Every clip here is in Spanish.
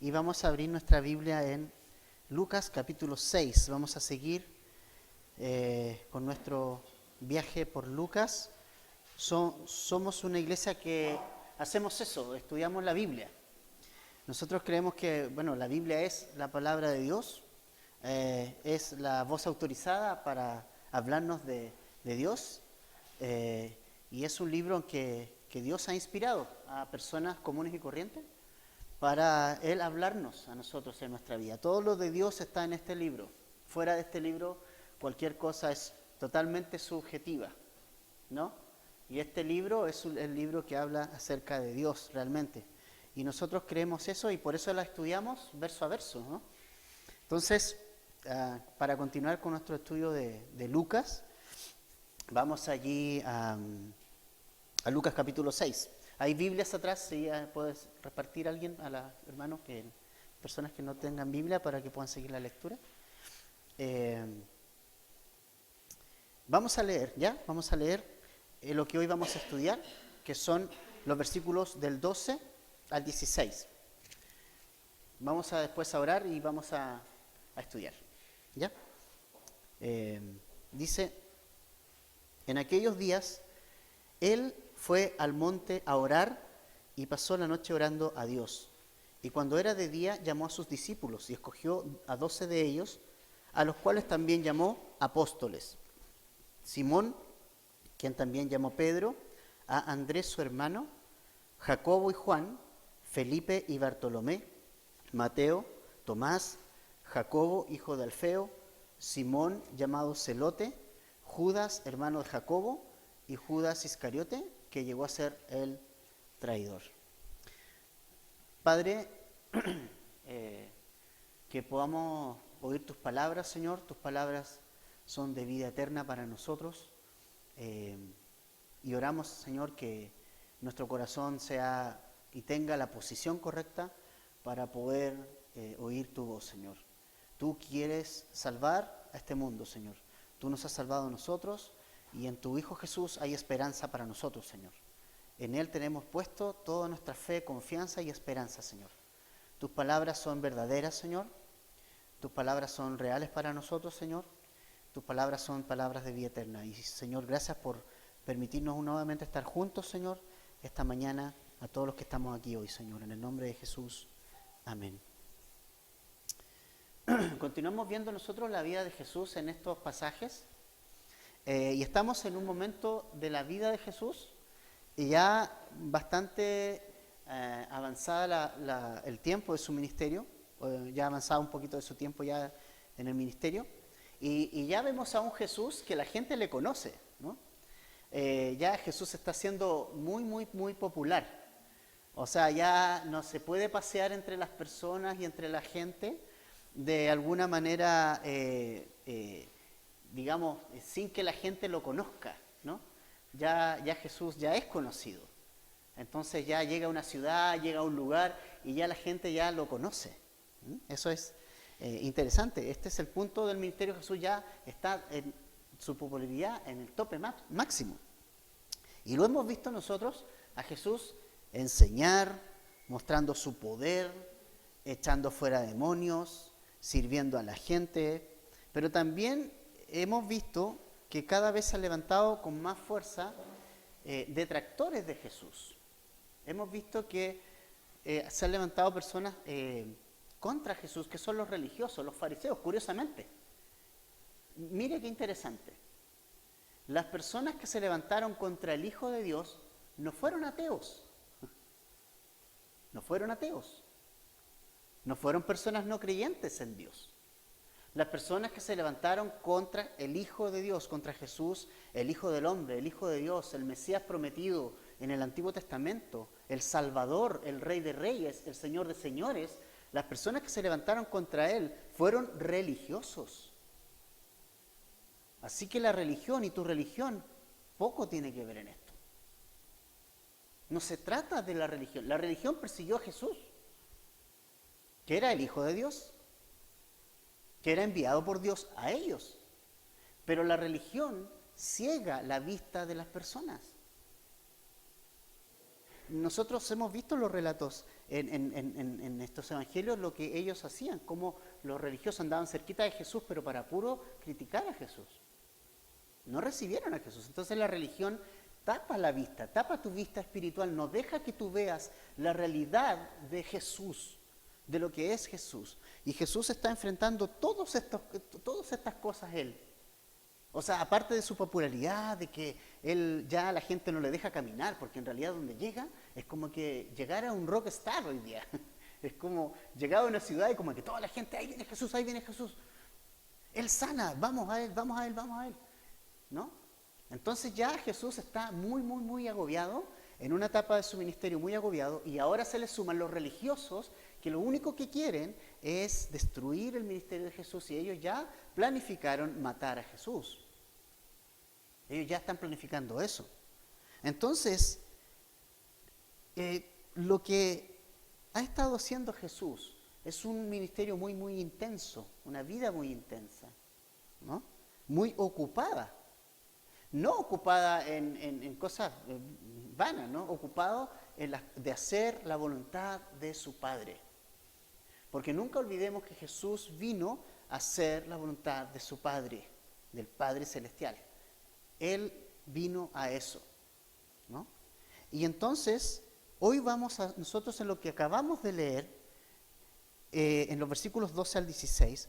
y vamos a abrir nuestra Biblia en Lucas capítulo 6. Vamos a seguir con nuestro viaje por Lucas. Somos una iglesia que hacemos eso, estudiamos la Biblia. Nosotros creemos que, la Biblia es la palabra de Dios, es la voz autorizada para hablarnos de Dios, y es un libro que Dios ha inspirado a personas comunes y corrientes para Él hablarnos a nosotros en nuestra vida. Todo lo de Dios está en este libro. Fuera de este libro, cualquier cosa es totalmente subjetiva, ¿no? Y este libro es el libro que habla acerca de Dios realmente. Y nosotros creemos eso y por eso la estudiamos verso a verso, ¿no? Entonces, para continuar con nuestro estudio de Lucas, vamos allí a Lucas capítulo 6. Hay Biblias atrás, si puedes repartir a alguien, a los hermanos, personas que no tengan Biblia, para que puedan seguir la lectura. Vamos a leer lo que hoy vamos a estudiar, que son los versículos del 12 al 16. Vamos a después a orar y vamos a estudiar, ¿ya? Dice, en aquellos días, Él fue al monte a orar y pasó la noche orando a Dios. Y cuando era de día, llamó a sus discípulos y escogió a 12 de ellos, a los cuales también llamó apóstoles. Simón, quien también llamó Pedro, a Andrés su hermano, Jacobo y Juan, Felipe y Bartolomé, Mateo, Tomás, Jacobo, hijo de Alfeo, Simón, llamado Celote, Judas, hermano de Jacobo, y Judas Iscariote, que llegó a ser el traidor. Padre, que podamos oír tus palabras, Señor. Tus palabras son de vida eterna para nosotros. Y oramos, Señor, que nuestro corazón sea y tenga la posición correcta para poder oír tu voz, Señor. Tú quieres salvar a este mundo, Señor. Tú nos has salvado a nosotros y en tu Hijo Jesús hay esperanza para nosotros, Señor. En Él tenemos puesto toda nuestra fe, confianza y esperanza, Señor. Tus palabras son verdaderas, Señor. Tus palabras son reales para nosotros, Señor. Tus palabras son palabras de vida eterna. Y, Señor, gracias por permitirnos nuevamente estar juntos, Señor, esta mañana, a todos los que estamos aquí hoy, Señor. En el nombre de Jesús. Amén. Continuamos viendo nosotros la vida de Jesús en estos pasajes. Y estamos en un momento de la vida de Jesús y ya bastante avanzada el tiempo de su ministerio, ya avanzado un poquito de su tiempo ya en el ministerio, y ya vemos a un Jesús que la gente le conoce, ¿no? Ya Jesús está siendo muy popular. O sea, ya no se puede pasear entre las personas y entre la gente de alguna manera, digamos, sin que la gente lo conozca, ¿no? Ya Jesús ya es conocido. Entonces ya llega a una ciudad, llega a un lugar y ya la gente ya lo conoce. Eso es interesante. Este es el punto del ministerio de Jesús, ya está en su popularidad en el tope máximo. Y lo hemos visto nosotros a Jesús enseñar, mostrando su poder, echando fuera demonios, sirviendo a la gente, pero también hemos visto que cada vez se han levantado con más fuerza detractores de Jesús. Hemos visto que se han levantado personas contra Jesús, que son los religiosos, los fariseos, curiosamente. Mire qué interesante. Las personas que se levantaron contra el Hijo de Dios no fueron ateos. No fueron ateos. No fueron personas no creyentes en Dios. Las personas que se levantaron contra el Hijo de Dios, contra Jesús, el Hijo del Hombre, el Hijo de Dios, el Mesías prometido en el Antiguo Testamento, el Salvador, el Rey de Reyes, el Señor de Señores, las personas que se levantaron contra Él fueron religiosos. Así que la religión y tu religión poco tiene que ver en esto. No se trata de la religión. La religión persiguió a Jesús, que era el Hijo de Dios, que era enviado por Dios a ellos. Pero la religión ciega la vista de las personas. nosotros hemos visto los relatos en estos evangelios, lo que ellos hacían, cómo los religiosos andaban cerquita de Jesús, pero para puro criticar a Jesús. No recibieron a Jesús. Entonces la religión tapa la vista, tapa tu vista espiritual, no deja que tú veas la realidad de Jesús, de lo que es Jesús. Y Jesús está enfrentando todas estas cosas él. O sea, aparte de su popularidad, de que él ya la gente no le deja caminar, porque en realidad donde llega es como que llegar a un rockstar hoy día. Es como llegar a una ciudad y como que toda la gente, ahí viene Jesús, ahí viene Jesús. Él sana, vamos a él, vamos a él, vamos a él. ¿No? Entonces ya Jesús está muy agobiado, en una etapa de su ministerio muy agobiado, y ahora se le suman los religiosos que lo único que quieren es destruir el ministerio de Jesús, y ellos ya planificaron matar a Jesús. Ellos ya están planificando eso. Entonces, lo que ha estado haciendo Jesús es un ministerio muy intenso, una vida muy intensa, ¿no? Muy ocupada. No ocupada en cosas vanas, ¿no? Ocupado de hacer la voluntad de su Padre. Porque nunca olvidemos que Jesús vino a hacer la voluntad de su Padre, del Padre Celestial. Él vino a eso, ¿no? Y entonces, hoy vamos a nosotros en lo que acabamos de leer, en los versículos 12 al 16,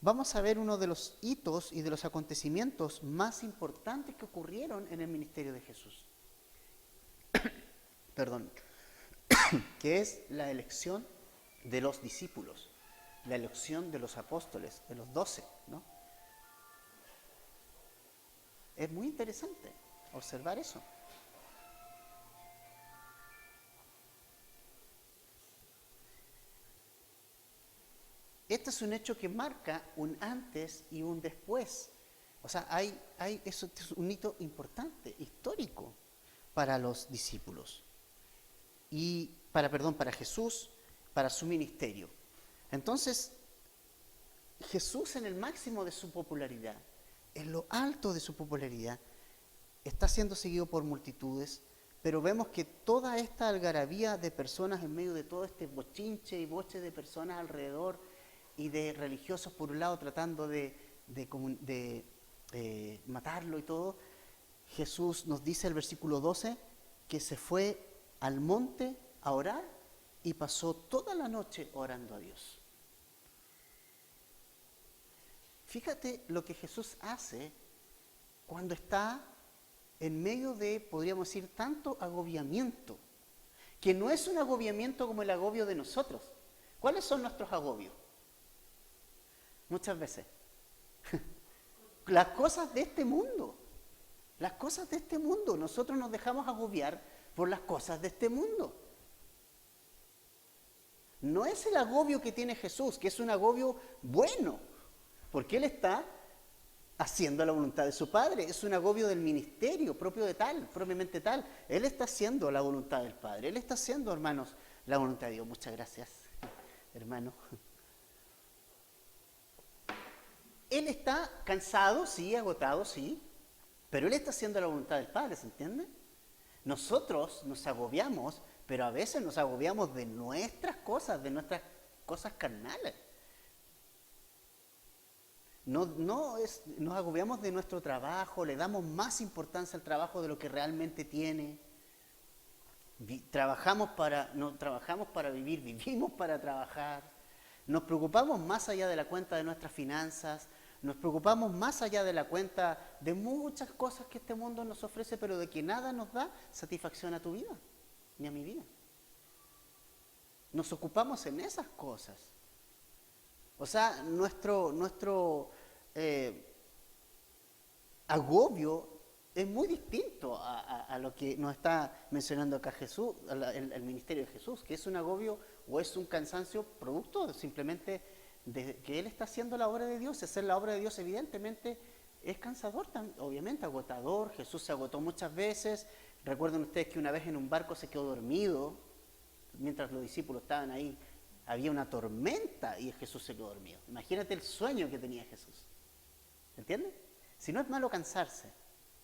vamos a ver uno de los hitos y de los acontecimientos más importantes que ocurrieron en el ministerio de Jesús. Perdón. Que es la elección de los discípulos, la elección de los apóstoles, de los 12, ¿no? Es muy interesante observar eso. Este es un hecho que marca un antes y un después. O sea, eso es un hito importante, histórico, para los discípulos. Y para Jesús, para su ministerio. Entonces, Jesús en el máximo de su popularidad, en lo alto de su popularidad, está siendo seguido por multitudes, pero vemos que toda esta algarabía de personas en medio de todo este bochinche y boche de personas alrededor y de religiosos por un lado tratando de matarlo y todo, Jesús nos dice el versículo 12 que se fue al monte a orar y pasó toda la noche orando a Dios. Fíjate lo que Jesús hace cuando está en medio de, podríamos decir, tanto agobiamiento, que no es un agobiamiento como el agobio de nosotros. ¿Cuáles son nuestros agobios? Muchas veces. Las cosas de este mundo. Las cosas de este mundo. Nosotros nos dejamos agobiar por las cosas de este mundo. No es el agobio que tiene Jesús, que es un agobio bueno, porque Él está haciendo la voluntad de su Padre. Es un agobio del ministerio propiamente tal. Él está haciendo la voluntad del Padre. Él está haciendo, hermanos, la voluntad de Dios. Muchas gracias, hermano. Él está cansado, sí, agotado, sí, pero Él está haciendo la voluntad del Padre, ¿se entiende? Nosotros nos agobiamos, pero a veces nos agobiamos de nuestras cosas carnales. Nos agobiamos de nuestro trabajo, le damos más importancia al trabajo de lo que realmente tiene. No trabajamos para vivir, vivimos para trabajar. Nos preocupamos más allá de la cuenta de nuestras finanzas, nos preocupamos más allá de la cuenta de muchas cosas que este mundo nos ofrece, pero de que nada nos da satisfacción a tu vida, ni a mi vida. Nos ocupamos en esas cosas. O sea, nuestro agobio es muy distinto a lo que nos está mencionando acá Jesús, el ministerio de Jesús, que es un agobio o es un cansancio producto simplemente de que Él está haciendo la obra de Dios. Hacer la obra de Dios evidentemente es cansador, obviamente agotador. Jesús se agotó muchas veces. Recuerden ustedes que una vez en un barco se quedó dormido, mientras los discípulos estaban ahí, había una tormenta y Jesús se quedó dormido. Imagínate el sueño que tenía Jesús. ¿Entiendes? Si no es malo cansarse,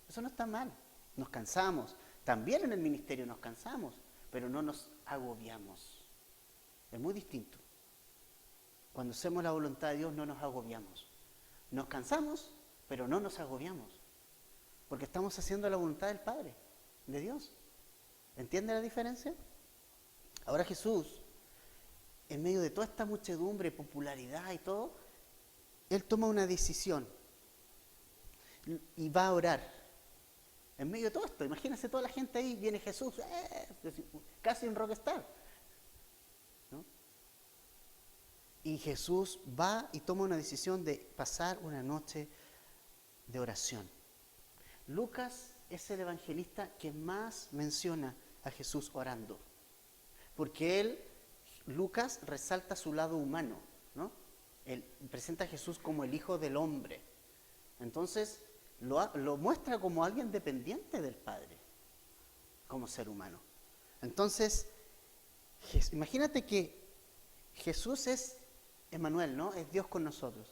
eso no está mal. Nos cansamos. También en el ministerio nos cansamos. pero no nos agobiamos. Es muy distinto. Cuando hacemos la voluntad de Dios no nos agobiamos. Nos cansamos, pero no nos agobiamos. Porque estamos haciendo la voluntad del Padre, de Dios. ¿Entiende la diferencia? Ahora Jesús, en medio de toda esta muchedumbre, popularidad y todo, Él toma una decisión y va a orar. En medio de todo esto, imagínense toda la gente ahí, viene Jesús, casi un rockstar, ¿no? Y Jesús va y toma una decisión de pasar una noche de oración. Lucas es el evangelista que más menciona a Jesús orando, porque Lucas resalta su lado humano, ¿no? Él presenta a Jesús como el Hijo del Hombre. Entonces, lo muestra como alguien dependiente del Padre, como ser humano. Entonces, imagínate que Jesús es Emmanuel, ¿no? Es Dios con nosotros.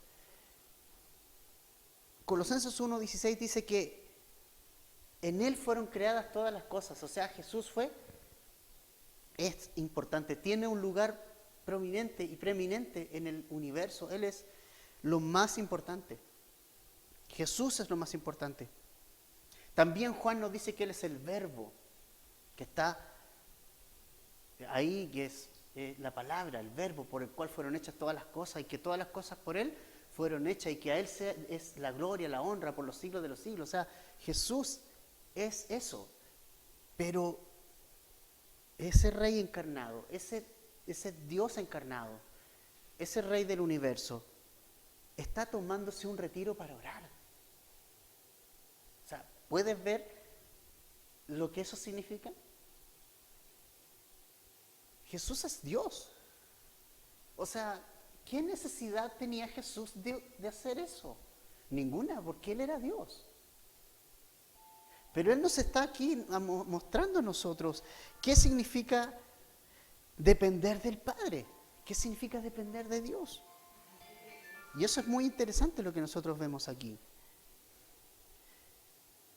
Colosenses 1:16 dice que en Él fueron creadas todas las cosas. O sea, Jesús es importante, tiene un lugar prominente y preeminente en el universo. Él es lo más importante. Jesús es lo más importante. También Juan nos dice que Él es el Verbo, que está ahí, que es la palabra, el Verbo por el cual fueron hechas todas las cosas, y que todas las cosas por Él fueron hechas, y que a Él es la gloria, la honra por los siglos de los siglos. O sea, Jesús es eso. Pero ese Rey encarnado, ese Dios encarnado, ese Rey del universo, está tomándose un retiro para orar. O sea, ¿puedes ver lo que eso significa? Jesús es Dios. O sea, ¿qué necesidad tenía Jesús de hacer eso? Ninguna, porque Él era Dios. Pero Él nos está aquí mostrando a nosotros qué significa depender del Padre, qué significa depender de Dios. Y eso es muy interesante lo que nosotros vemos aquí.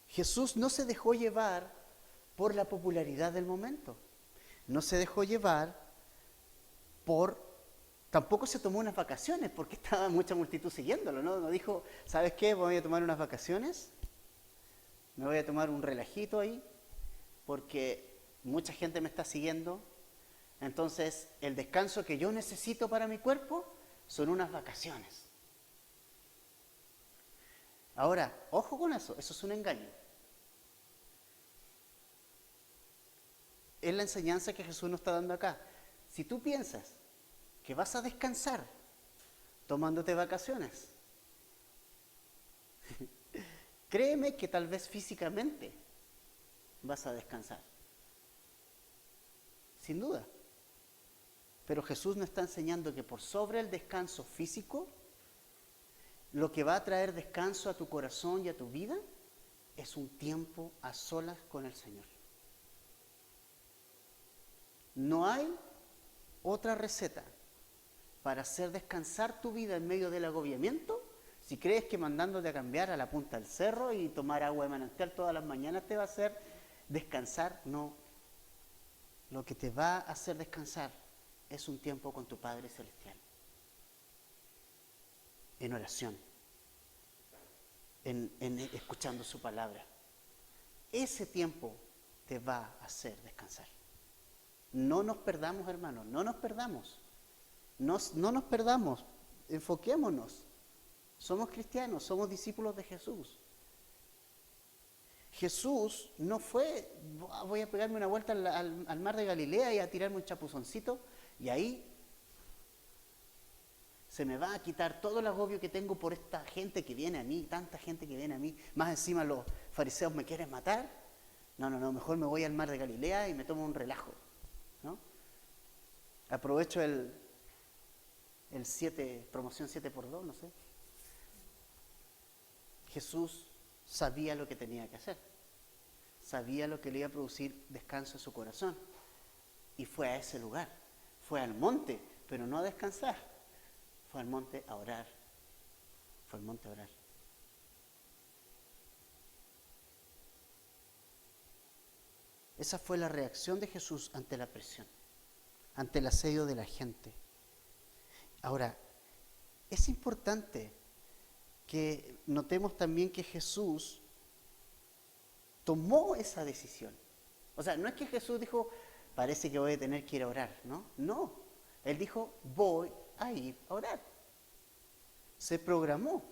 Jesús no se dejó llevar por la popularidad del momento. No se dejó llevar tampoco se tomó unas vacaciones porque estaba mucha multitud siguiéndolo, ¿no? No dijo, ¿sabes qué? Voy a tomar unas vacaciones, me voy a tomar un relajito ahí porque mucha gente me está siguiendo. Entonces, el descanso que yo necesito para mi cuerpo son unas vacaciones. Ahora, ojo con eso es un engaño. Es la enseñanza que Jesús nos está dando acá. Si tú piensas que vas a descansar tomándote vacaciones, créeme que tal vez físicamente vas a descansar. Sin duda. Pero Jesús nos está enseñando que por sobre el descanso físico, lo que va a traer descanso a tu corazón y a tu vida es un tiempo a solas con el Señor. No hay otra receta para hacer descansar tu vida en medio del agobiamiento. Si crees que mandándote a cambiar a la punta del cerro y tomar agua de manantial todas las mañanas te va a hacer descansar, no. Lo que te va a hacer descansar es un tiempo con tu Padre Celestial. En oración, en escuchando su palabra. Ese tiempo te va a hacer descansar. No nos perdamos, hermanos, no nos perdamos. No nos perdamos, enfoquémonos. Somos cristianos, somos discípulos de Jesús. Jesús no fue, voy a pegarme una vuelta al mar de Galilea y a tirarme un chapuzoncito y ahí se me va a quitar todo el agobio que tengo por esta gente que viene a mí, tanta gente que viene a mí. Más encima los fariseos me quieren matar. No, mejor me voy al mar de Galilea y me tomo un relajo, ¿no? Aprovecho el 7, promoción 7x2, no sé. Jesús sabía lo que tenía que hacer. Sabía lo que le iba a producir descanso en su corazón. Y fue a ese lugar. Fue al monte, pero no a descansar. Fue al monte a orar. Fue al monte a orar. Esa fue la reacción de Jesús ante la presión, ante el asedio de la gente. Ahora, es importante que notemos también que Jesús tomó esa decisión. O sea, no es que Jesús dijo, parece que voy a tener que ir a orar, ¿no? No, Él dijo, voy a ir a orar. Se programó.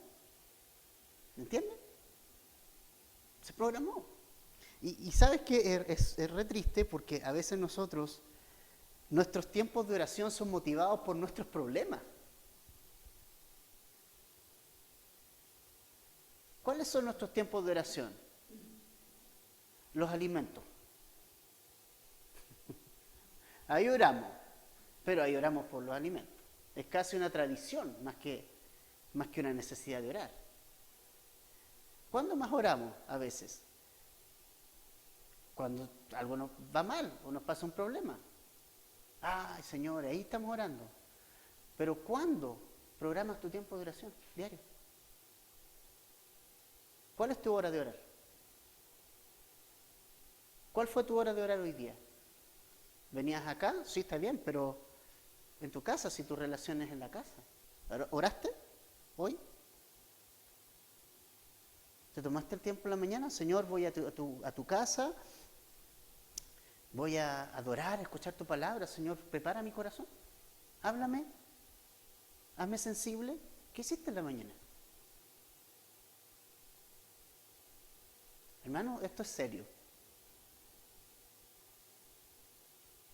¿Entienden? Se programó. Y sabes que es re triste porque a veces nuestros tiempos de oración son motivados por nuestros problemas. ¿Cuáles son nuestros tiempos de oración? Los alimentos. Ahí oramos, pero ahí oramos por los alimentos. Es casi una tradición más que una necesidad de orar. ¿Cuándo más oramos? A veces. Cuando algo nos va mal o nos pasa un problema. Ay, Señor, ahí estamos orando. Pero ¿cuándo programas tu tiempo de oración diario? ¿Cuál es tu hora de orar? ¿Cuál fue tu hora de orar hoy día? ¿Venías acá? Sí, está bien, pero en tu casa, si tu relación es en la casa. ¿Oraste hoy? ¿Te tomaste el tiempo en la mañana? Señor, voy a tu casa, voy a adorar, a escuchar tu palabra. Señor, prepara mi corazón. Háblame, hazme sensible. ¿Qué hiciste en la mañana? Hermano, esto es serio.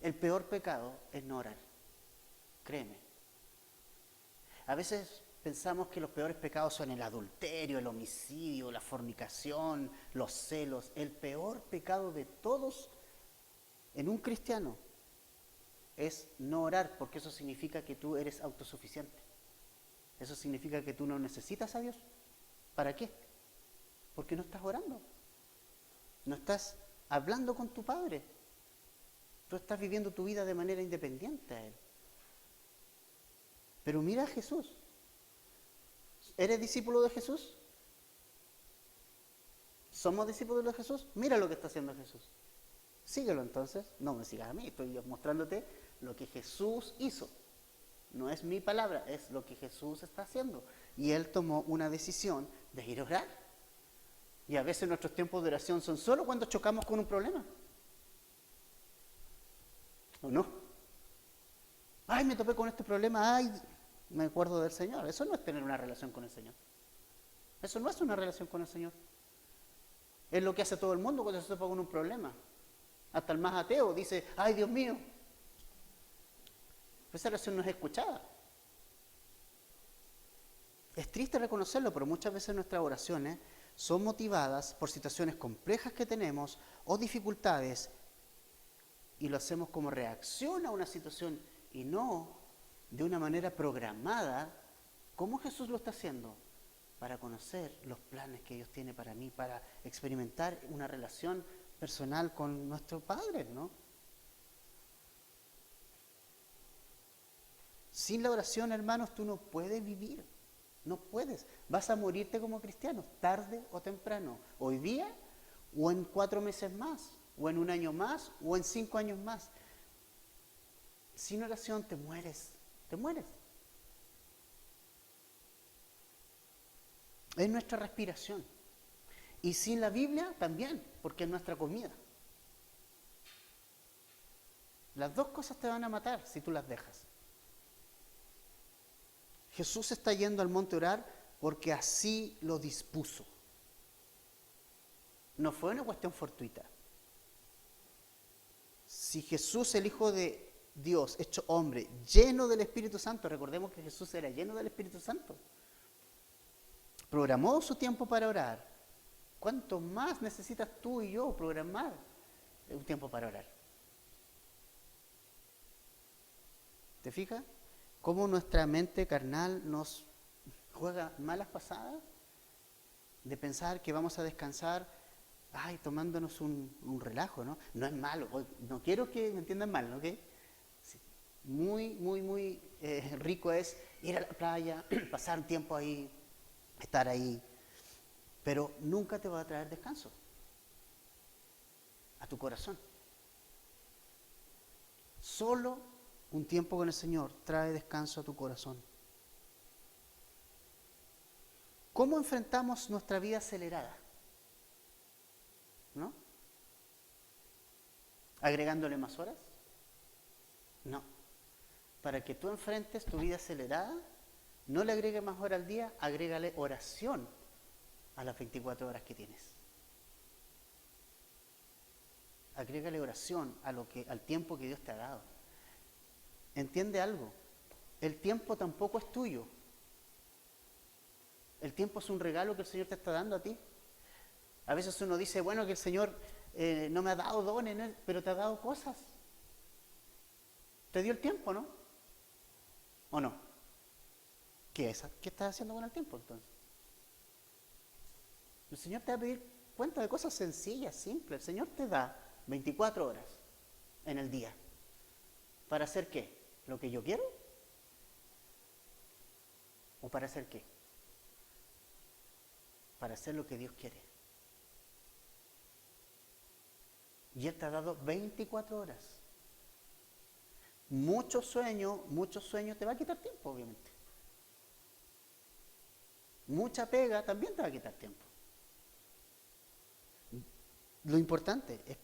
El peor pecado es no orar. Créeme. A veces pensamos que los peores pecados son el adulterio, el homicidio, la fornicación, los celos. El peor pecado de todos en un cristiano es no orar, porque eso significa que tú eres autosuficiente. Eso significa que tú no necesitas a Dios. ¿Para qué? Porque no estás orando. No estás hablando con tu Padre. Tú estás viviendo tu vida de manera independiente a Él. Pero mira a Jesús. ¿Eres discípulo de Jesús? ¿Somos discípulos de Jesús? Mira lo que está haciendo Jesús. Síguelo entonces. No me sigas a mí, estoy mostrándote lo que Jesús hizo. No es mi palabra, es lo que Jesús está haciendo. Y Él tomó una decisión de ir a orar. Y a veces nuestros tiempos de oración son solo cuando chocamos con un problema. ¿O no? Ay, me topé con este problema, ay, me acuerdo del Señor. Eso no es tener una relación con el Señor. Eso no es una relación con el Señor. Es lo que hace todo el mundo cuando se topa con un problema. Hasta el más ateo dice, ay, Dios mío. Pero esa oración no es escuchada. Es triste reconocerlo, pero muchas veces nuestras oraciones son motivadas por situaciones complejas que tenemos o dificultades y lo hacemos como reacción a una situación y no de una manera programada, como Jesús lo está haciendo, para conocer los planes que Dios tiene para mí, para experimentar una relación personal con nuestro Padre, ¿no? Sin la oración, hermanos, tú no puedes vivir, no puedes. Vas a morirte como cristiano, tarde o temprano, hoy día o en 4 meses más, o en 1 año más, o en 5 años más. Sin oración te mueres, te mueres. Es nuestra respiración. Y sin la Biblia también, porque es nuestra comida. Las dos cosas te van a matar si tú las dejas. Jesús está yendo al monte a orar porque así lo dispuso. No fue una cuestión fortuita. Si Jesús, el Hijo de Dios, hecho hombre, lleno del Espíritu Santo, recordemos que Jesús era lleno del Espíritu Santo, programó su tiempo para orar, ¿cuánto más necesitas tú y yo programar un tiempo para orar? ¿Te fijas? Cómo nuestra mente carnal nos juega malas pasadas de pensar que vamos a descansar, ay, tomándonos un relajo, ¿no? No es malo, no quiero que me entiendan mal, ¿ok? Sí. Muy rico es ir a la playa, pasar un tiempo ahí, estar ahí, pero nunca te va a traer descanso a tu corazón. Solo un tiempo con el Señor trae descanso a tu corazón. ¿Cómo enfrentamos nuestra vida acelerada? ¿No? ¿Agregándole más horas? No. Para que tú enfrentes tu vida acelerada, no le agregues más horas al día, agrégale oración a las 24 horas que tienes. Agrégale oración al tiempo que Dios te ha dado. Entiende algo, el tiempo tampoco es tuyo. El tiempo es un regalo que el Señor te está dando a ti. A veces uno dice, bueno, que el Señor no me ha dado dones, pero te ha dado cosas. Te dio el tiempo, ¿no? ¿O no? ¿Qué estás haciendo con el tiempo entonces? El Señor te va a pedir cuenta de cosas sencillas, simples. El Señor te da 24 horas en el día. ¿Para hacer qué? ¿Lo que yo quiero? ¿O para hacer qué? Para hacer lo que Dios quiere. Y Él te ha dado 24 horas. Mucho sueño te va a quitar tiempo, obviamente. Mucha pega también te va a quitar tiempo. Lo importante es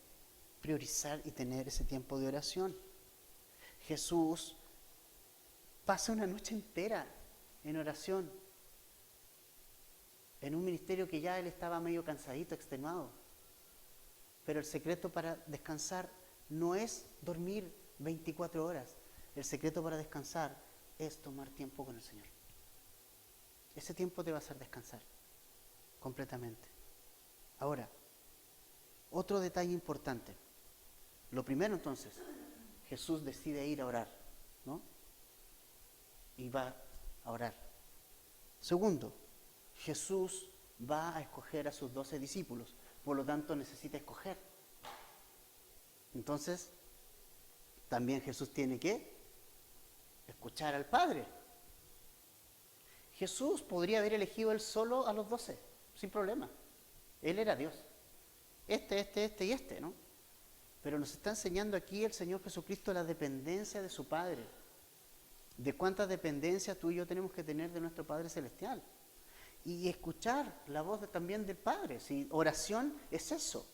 priorizar y tener ese tiempo de oración. Jesús pasa una noche entera en oración, en un ministerio que ya Él estaba medio cansadito, extenuado. Pero el secreto para descansar no es dormir 24 horas. El secreto para descansar es tomar tiempo con el Señor. Ese tiempo te va a hacer descansar completamente. Ahora, otro detalle importante. Lo primero entonces, Jesús decide ir a orar, ¿no? Y va a orar. Segundo, Jesús va a escoger a sus 12 discípulos, por lo tanto necesita escoger. Entonces, también Jesús tiene que escuchar al Padre. Jesús podría haber elegido él solo a los 12, sin problema. Él era Dios. Este y este, ¿no? Pero nos está enseñando aquí el Señor Jesucristo la dependencia de su Padre. De cuánta dependencia tú y yo tenemos que tener de nuestro Padre Celestial. Y escuchar la voz también del Padre. ¿Sí? Oración es eso.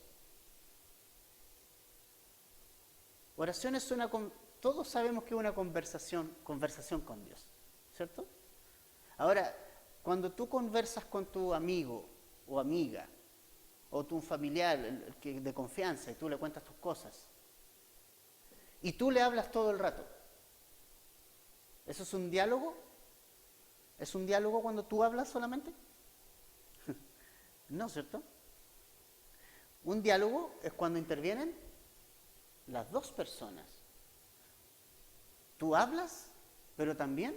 Oración es todos sabemos que es una conversación con Dios, ¿cierto? Ahora, cuando tú conversas con tu amigo o amiga, o tu familiar de confianza, y tú le cuentas tus cosas, y tú le hablas todo el rato, ¿eso es un diálogo? ¿Es un diálogo cuando tú hablas solamente? No, ¿cierto? Un diálogo es cuando intervienen las dos personas. Tú hablas, pero también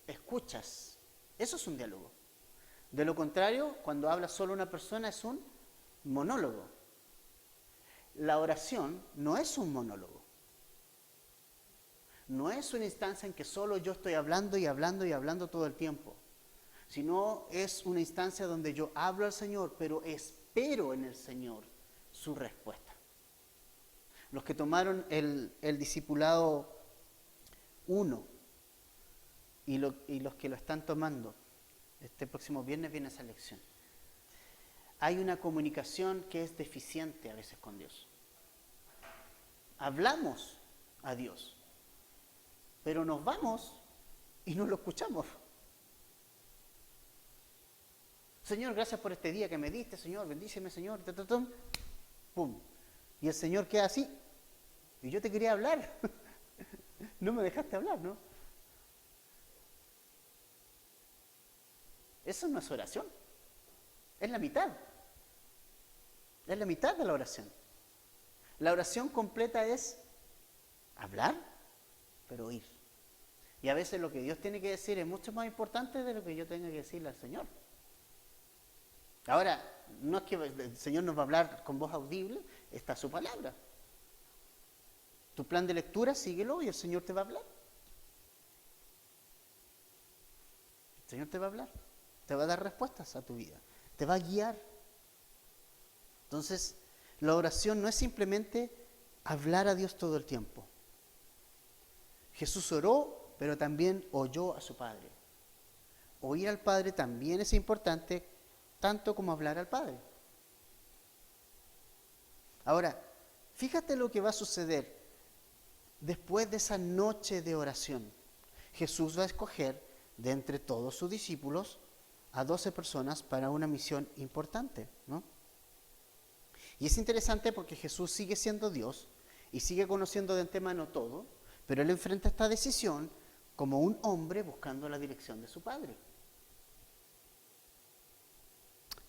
escuchas. Eso es un diálogo. De lo contrario, cuando habla solo una persona es un monólogo. La oración no es un monólogo. No es una instancia en que solo yo estoy hablando y hablando y hablando todo el tiempo, sino es una instancia donde yo hablo al Señor, pero espero en el Señor su respuesta. Los que tomaron el discipulado 1 y los que lo están tomando, este próximo viernes viene esa lección. Hay una comunicación que es deficiente a veces con Dios. Hablamos a Dios, pero nos vamos y no lo escuchamos. Señor, gracias por este día que me diste, Señor, bendíceme, Señor, pum. Y el Señor queda así. Y yo te quería hablar. No me dejaste hablar, ¿no? Eso no es oración. Es la mitad. Es la mitad de la oración. La oración completa es hablar, pero oír. Y a veces lo que Dios tiene que decir es mucho más importante de lo que yo tenga que decirle al Señor. Ahora, no es que el Señor nos va a hablar con voz audible, está su palabra. Tu plan de lectura, síguelo y el Señor te va a hablar. El Señor te va a hablar, te va a dar respuestas a tu vida, te va a guiar. Entonces, la oración no es simplemente hablar a Dios todo el tiempo. Jesús oró, pero también oyó a su Padre. Oír al Padre también es importante, tanto como hablar al Padre. Ahora, fíjate lo que va a suceder después de esa noche de oración. Jesús va a escoger de entre todos sus discípulos a 12 personas para una misión importante, ¿no? Y es interesante porque Jesús sigue siendo Dios y sigue conociendo de antemano todo, pero Él enfrenta esta decisión como un hombre buscando la dirección de su Padre.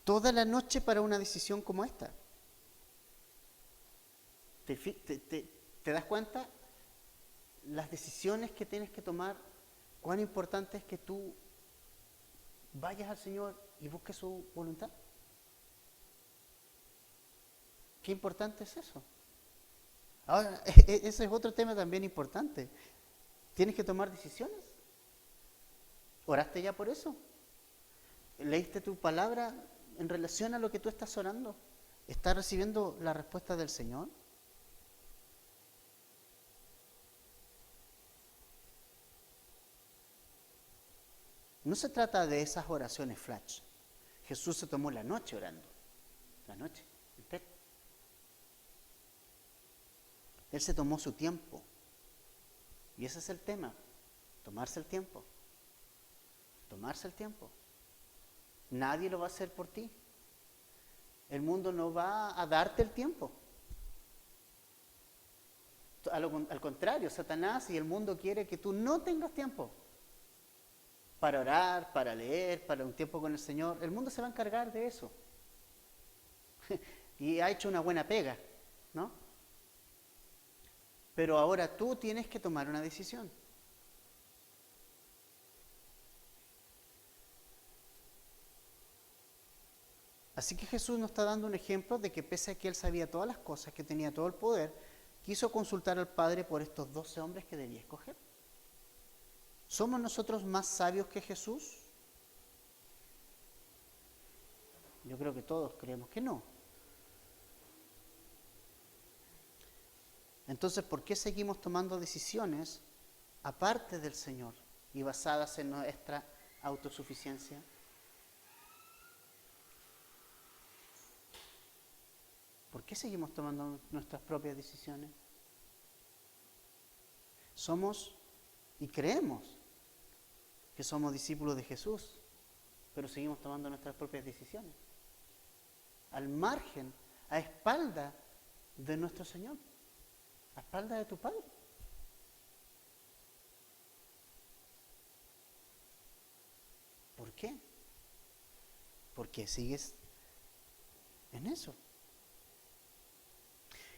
Toda la noche para una decisión como esta. ¿Te das cuenta? Las decisiones que tienes que tomar, cuán importante es que tú vayas al Señor y busques su voluntad. Qué importante es eso. Ahora, ese es otro tema también importante. Tienes que tomar decisiones. ¿Oraste ya por eso? ¿Leíste tu palabra en relación a lo que tú estás orando? ¿Estás recibiendo la respuesta del Señor? No se trata de esas oraciones flash. Jesús se tomó la noche orando. La noche entera. Él se tomó su tiempo. Y ese es el tema. Tomarse el tiempo. Tomarse el tiempo. Nadie lo va a hacer por ti. El mundo no va a darte el tiempo. Al contrario, Satanás y el mundo quiere que tú no tengas tiempo para orar, para leer, para un tiempo con el Señor. El mundo se va a encargar de eso. Y ha hecho una buena pega, ¿no? Pero ahora tú tienes que tomar una decisión. Así que Jesús nos está dando un ejemplo de que pese a que Él sabía todas las cosas, que tenía todo el poder, quiso consultar al Padre por estos 12 hombres que debía escoger. ¿Somos nosotros más sabios que Jesús? Yo creo que todos creemos que no. Entonces, ¿por qué seguimos tomando decisiones aparte del Señor y basadas en nuestra autosuficiencia? ¿Por qué seguimos tomando nuestras propias decisiones? Somos y creemos que somos discípulos de Jesús, pero seguimos tomando nuestras propias decisiones. Al margen, a espalda de nuestro Señor, a espalda de tu Padre. ¿Por qué? Porque sigues en eso.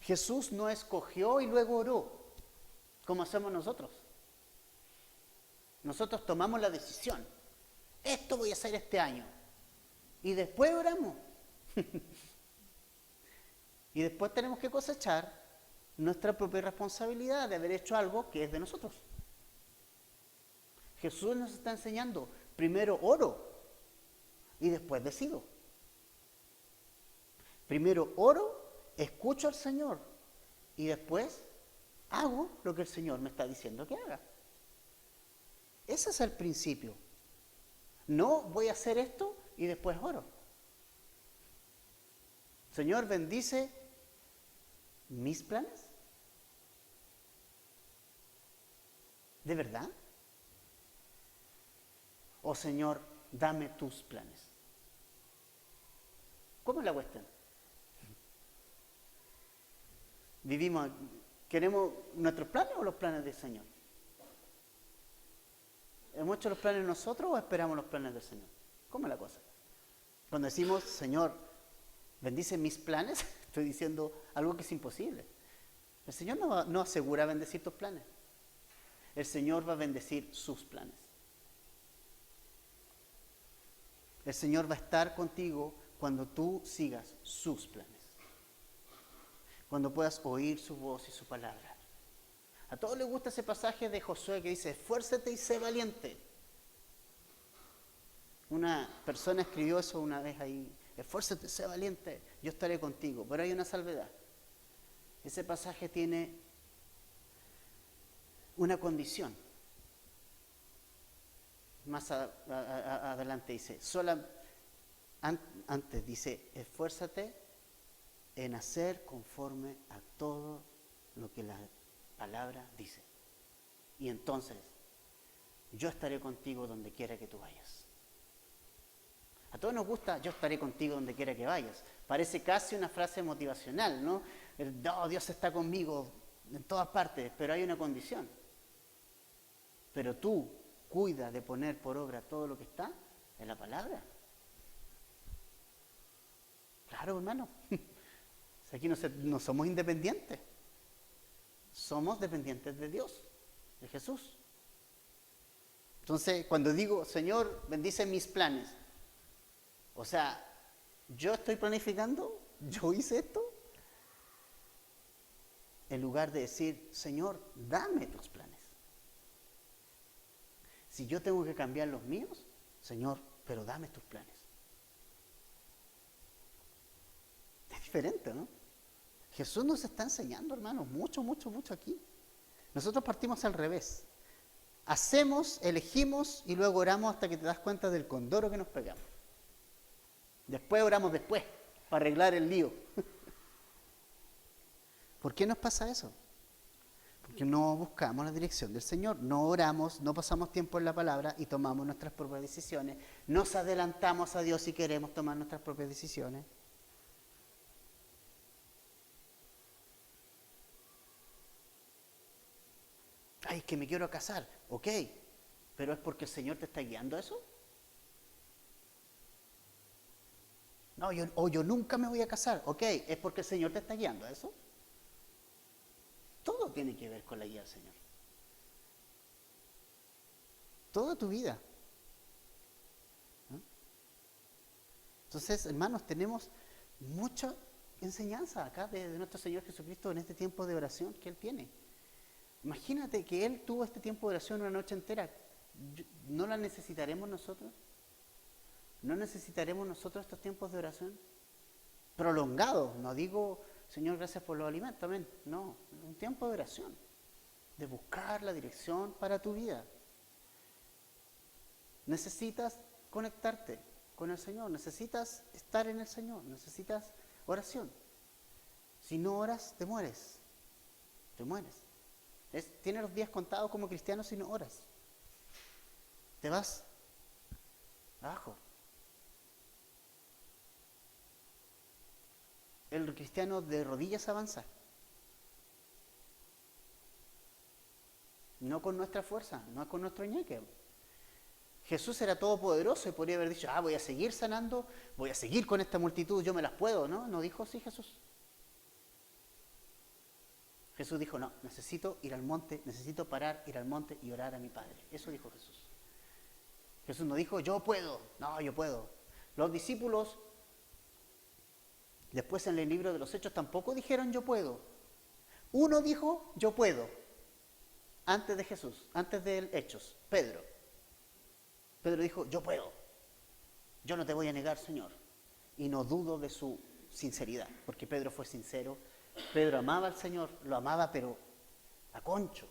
Jesús no escogió y luego oró, como hacemos nosotros. Nosotros tomamos la decisión. Esto voy a hacer este año. Y después oramos. Y después tenemos que cosechar nuestra propia responsabilidad de haber hecho algo que es de nosotros. Jesús nos está enseñando, primero oro y después decido. Primero oro, escucho al Señor y después hago lo que el Señor me está diciendo que haga. Ese es el principio. No voy a hacer esto y después oro. Señor, bendice mis planes. ¿De verdad? O Señor, dame tus planes. ¿Cómo es la cuestión? ¿Queremos nuestros planes o los planes del Señor? ¿Hemos hecho los planes nosotros o esperamos los planes del Señor? ¿Cómo es la cosa? Cuando decimos, Señor, bendice mis planes, estoy diciendo algo que es imposible. El Señor no asegura bendecir tus planes. El Señor va a bendecir sus planes. El Señor va a estar contigo cuando tú sigas sus planes. Cuando puedas oír su voz y su palabra. A todos les gusta ese pasaje de Josué que dice, esfuérzate y sé valiente. Una persona escribió eso una vez ahí, esfuérzate, sé valiente, yo estaré contigo. Pero hay una salvedad. Ese pasaje tiene una condición. Más adelante dice, antes dice, esfuérzate en hacer conforme a todo lo que la palabra dice. Y entonces, yo estaré contigo donde quiera que tú vayas. A todos nos gusta, yo estaré contigo donde quiera que vayas. Parece casi una frase motivacional, ¿no? No, Dios está conmigo en todas partes, pero hay una condición. Pero tú cuida de poner por obra todo lo que está en la palabra. Claro, hermano. Aquí no somos independientes. Somos dependientes de Dios, de Jesús. Entonces, cuando digo, Señor, bendice mis planes, o sea, yo estoy planificando, yo hice esto, en lugar de decir, Señor, dame tus planes. Si yo tengo que cambiar los míos, Señor, pero dame tus planes. Es diferente, ¿no? Jesús nos está enseñando, hermanos, mucho aquí. Nosotros partimos al revés. Hacemos, elegimos y luego oramos hasta que te das cuenta del condoro que nos pegamos. Después oramos después, para arreglar el lío. ¿Por qué nos pasa eso? Porque no buscamos la dirección del Señor, no oramos, no pasamos tiempo en la palabra y tomamos nuestras propias decisiones. Nos adelantamos a Dios si queremos tomar nuestras propias decisiones. Ay, es que me quiero casar. Ok, pero ¿es porque el Señor te está guiando a eso? No, yo nunca me voy a casar. Ok, ¿es porque el Señor te está guiando a eso? Todo tiene que ver con la guía del Señor. Toda tu vida. ¿No? Entonces, hermanos, tenemos mucha enseñanza acá de nuestro Señor Jesucristo en este tiempo de oración que Él tiene. Imagínate que Él tuvo este tiempo de oración una noche entera. ¿No la necesitaremos nosotros? ¿No necesitaremos nosotros estos tiempos de oración? Prolongados, no digo, Señor, gracias por los alimentos, amén. No, un tiempo de oración, de buscar la dirección para tu vida. Necesitas conectarte con el Señor, necesitas estar en el Señor, necesitas oración. Si no oras, te mueres. Te mueres. Tienes los días contados como cristiano si no oras. Te vas abajo. El cristiano de rodillas avanza. No con nuestra fuerza, no con nuestro ñeque. Jesús era todopoderoso y podría haber dicho, voy a seguir sanando, voy a seguir con esta multitud, yo me las puedo, ¿no? No dijo así Jesús. Jesús dijo, no, necesito ir al monte, necesito parar, ir al monte y orar a mi Padre. Eso dijo Jesús. Jesús no dijo, yo puedo, no, yo puedo. Los discípulos, después en el libro de los Hechos, tampoco dijeron, yo puedo. Uno dijo, yo puedo, antes de Jesús, antes de Hechos, Pedro. Pedro dijo, yo puedo, yo no te voy a negar, Señor. Y no dudo de su sinceridad, porque Pedro fue sincero. Pedro amaba al Señor, lo amaba pero a concho.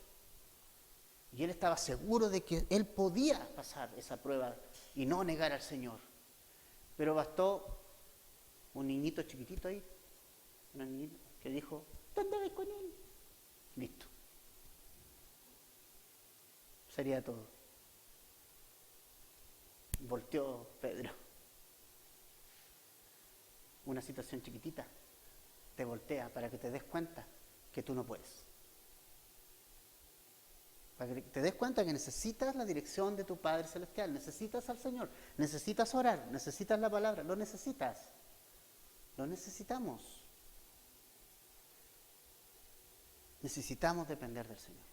Y él estaba seguro de que él podía pasar esa prueba y no negar al Señor. Pero bastó un niñito chiquitito ahí, una niñita que dijo, ¿dónde vais con él? Listo. Sería todo. Volteó Pedro. Una situación chiquitita te voltea para que te des cuenta que tú no puedes. Para que te des cuenta que necesitas la dirección de tu Padre Celestial, necesitas al Señor, necesitas orar, necesitas la palabra, lo necesitas. Lo necesitamos. Necesitamos depender del Señor.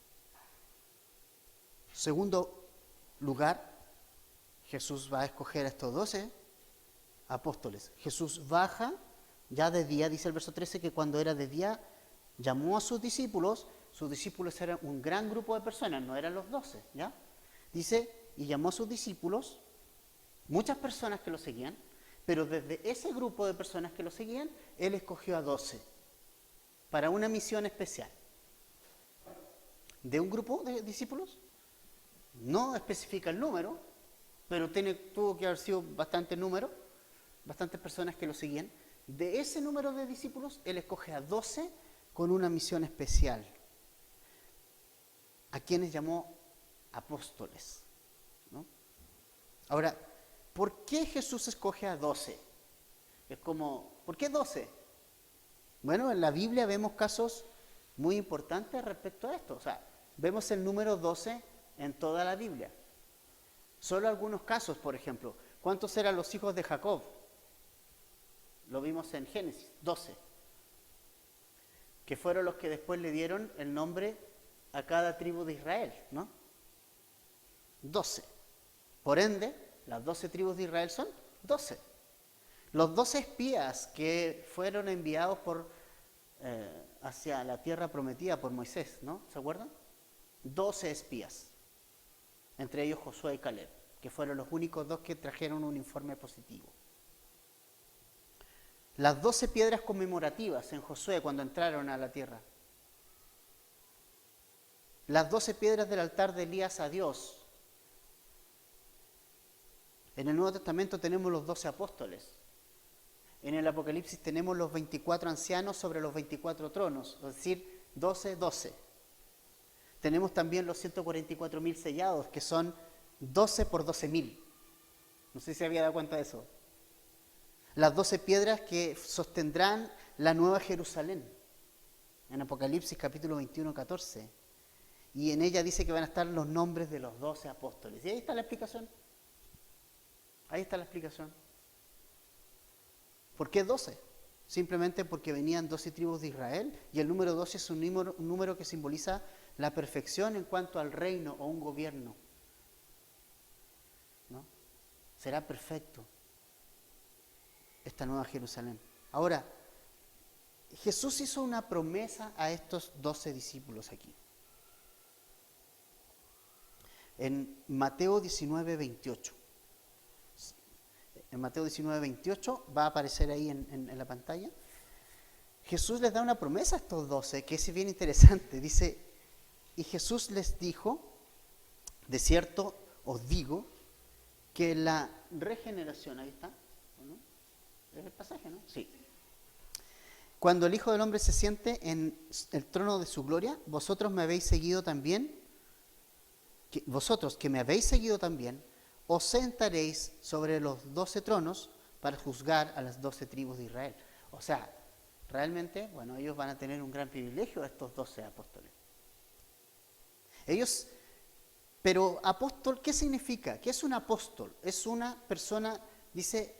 Segundo lugar, Jesús va a escoger a estos 12 apóstoles. Jesús baja ya de día, dice el verso 13, que cuando era de día llamó a sus discípulos eran un gran grupo de personas, no eran los 12, ¿ya? Dice, y llamó a sus discípulos, muchas personas que lo seguían, pero desde ese grupo de personas que lo seguían, Él escogió a 12 para una misión especial. de un grupo de discípulos. No especifica el número, pero tuvo que haber sido bastante número, bastantes personas que lo seguían. De ese número de discípulos, Él escoge a 12 con una misión especial, a quienes llamó apóstoles, ¿no? Ahora, ¿por qué Jesús escoge a 12? Es como, ¿por qué 12? Bueno, en la Biblia vemos casos muy importantes respecto a esto. O sea, vemos el número 12 en toda la Biblia. Solo algunos casos, por ejemplo. ¿Cuántos eran los hijos de Jacob? Lo vimos en Génesis, 12. Que fueron los que después le dieron el nombre a cada tribu de Israel, ¿no? 12. Por ende, las 12 tribus de Israel son 12. Los 12 espías que fueron enviados hacia la tierra prometida por Moisés, ¿no? ¿Se acuerdan? 12 espías, entre ellos Josué y Caleb, que fueron los únicos dos que trajeron un informe positivo. Las 12 piedras conmemorativas en Josué cuando entraron a la tierra. Las 12 piedras del altar de Elías a Dios. En el Nuevo Testamento tenemos los 12 apóstoles. En el Apocalipsis tenemos los 24 ancianos sobre los 24 tronos, es decir, 12, 12. Tenemos también los 144.000 sellados, que son 12 por 12.000. No sé si se había dado cuenta de eso. Las 12 piedras que sostendrán la nueva Jerusalén, en Apocalipsis capítulo 21, 14. Y en ella dice que van a estar los nombres de los 12 apóstoles. Y ahí está la explicación. Ahí está la explicación. ¿Por qué 12? Simplemente porque venían 12 tribus de Israel y el número 12 es un número que simboliza la perfección en cuanto al reino o un gobierno, ¿no? Será perfecto esta nueva Jerusalén. Ahora, Jesús hizo una promesa a estos 12 discípulos aquí. En Mateo 19, 28. En Mateo 19, 28 va a aparecer ahí en la pantalla. Jesús les da una promesa a estos 12 que es bien interesante. Dice, y Jesús les dijo, de cierto os digo, que la regeneración, ahí está, ¿no? ¿Es el pasaje, no? Sí. Cuando el Hijo del Hombre se siente en el trono de su gloria, vosotros me habéis seguido también, vosotros que me habéis seguido también, os sentaréis sobre los 12 tronos para juzgar a las 12 tribus de Israel. O sea, realmente, bueno, ellos van a tener un gran privilegio, estos 12 apóstoles. Ellos, pero apóstol, ¿qué significa? ¿Qué es un apóstol? Es una persona, dice,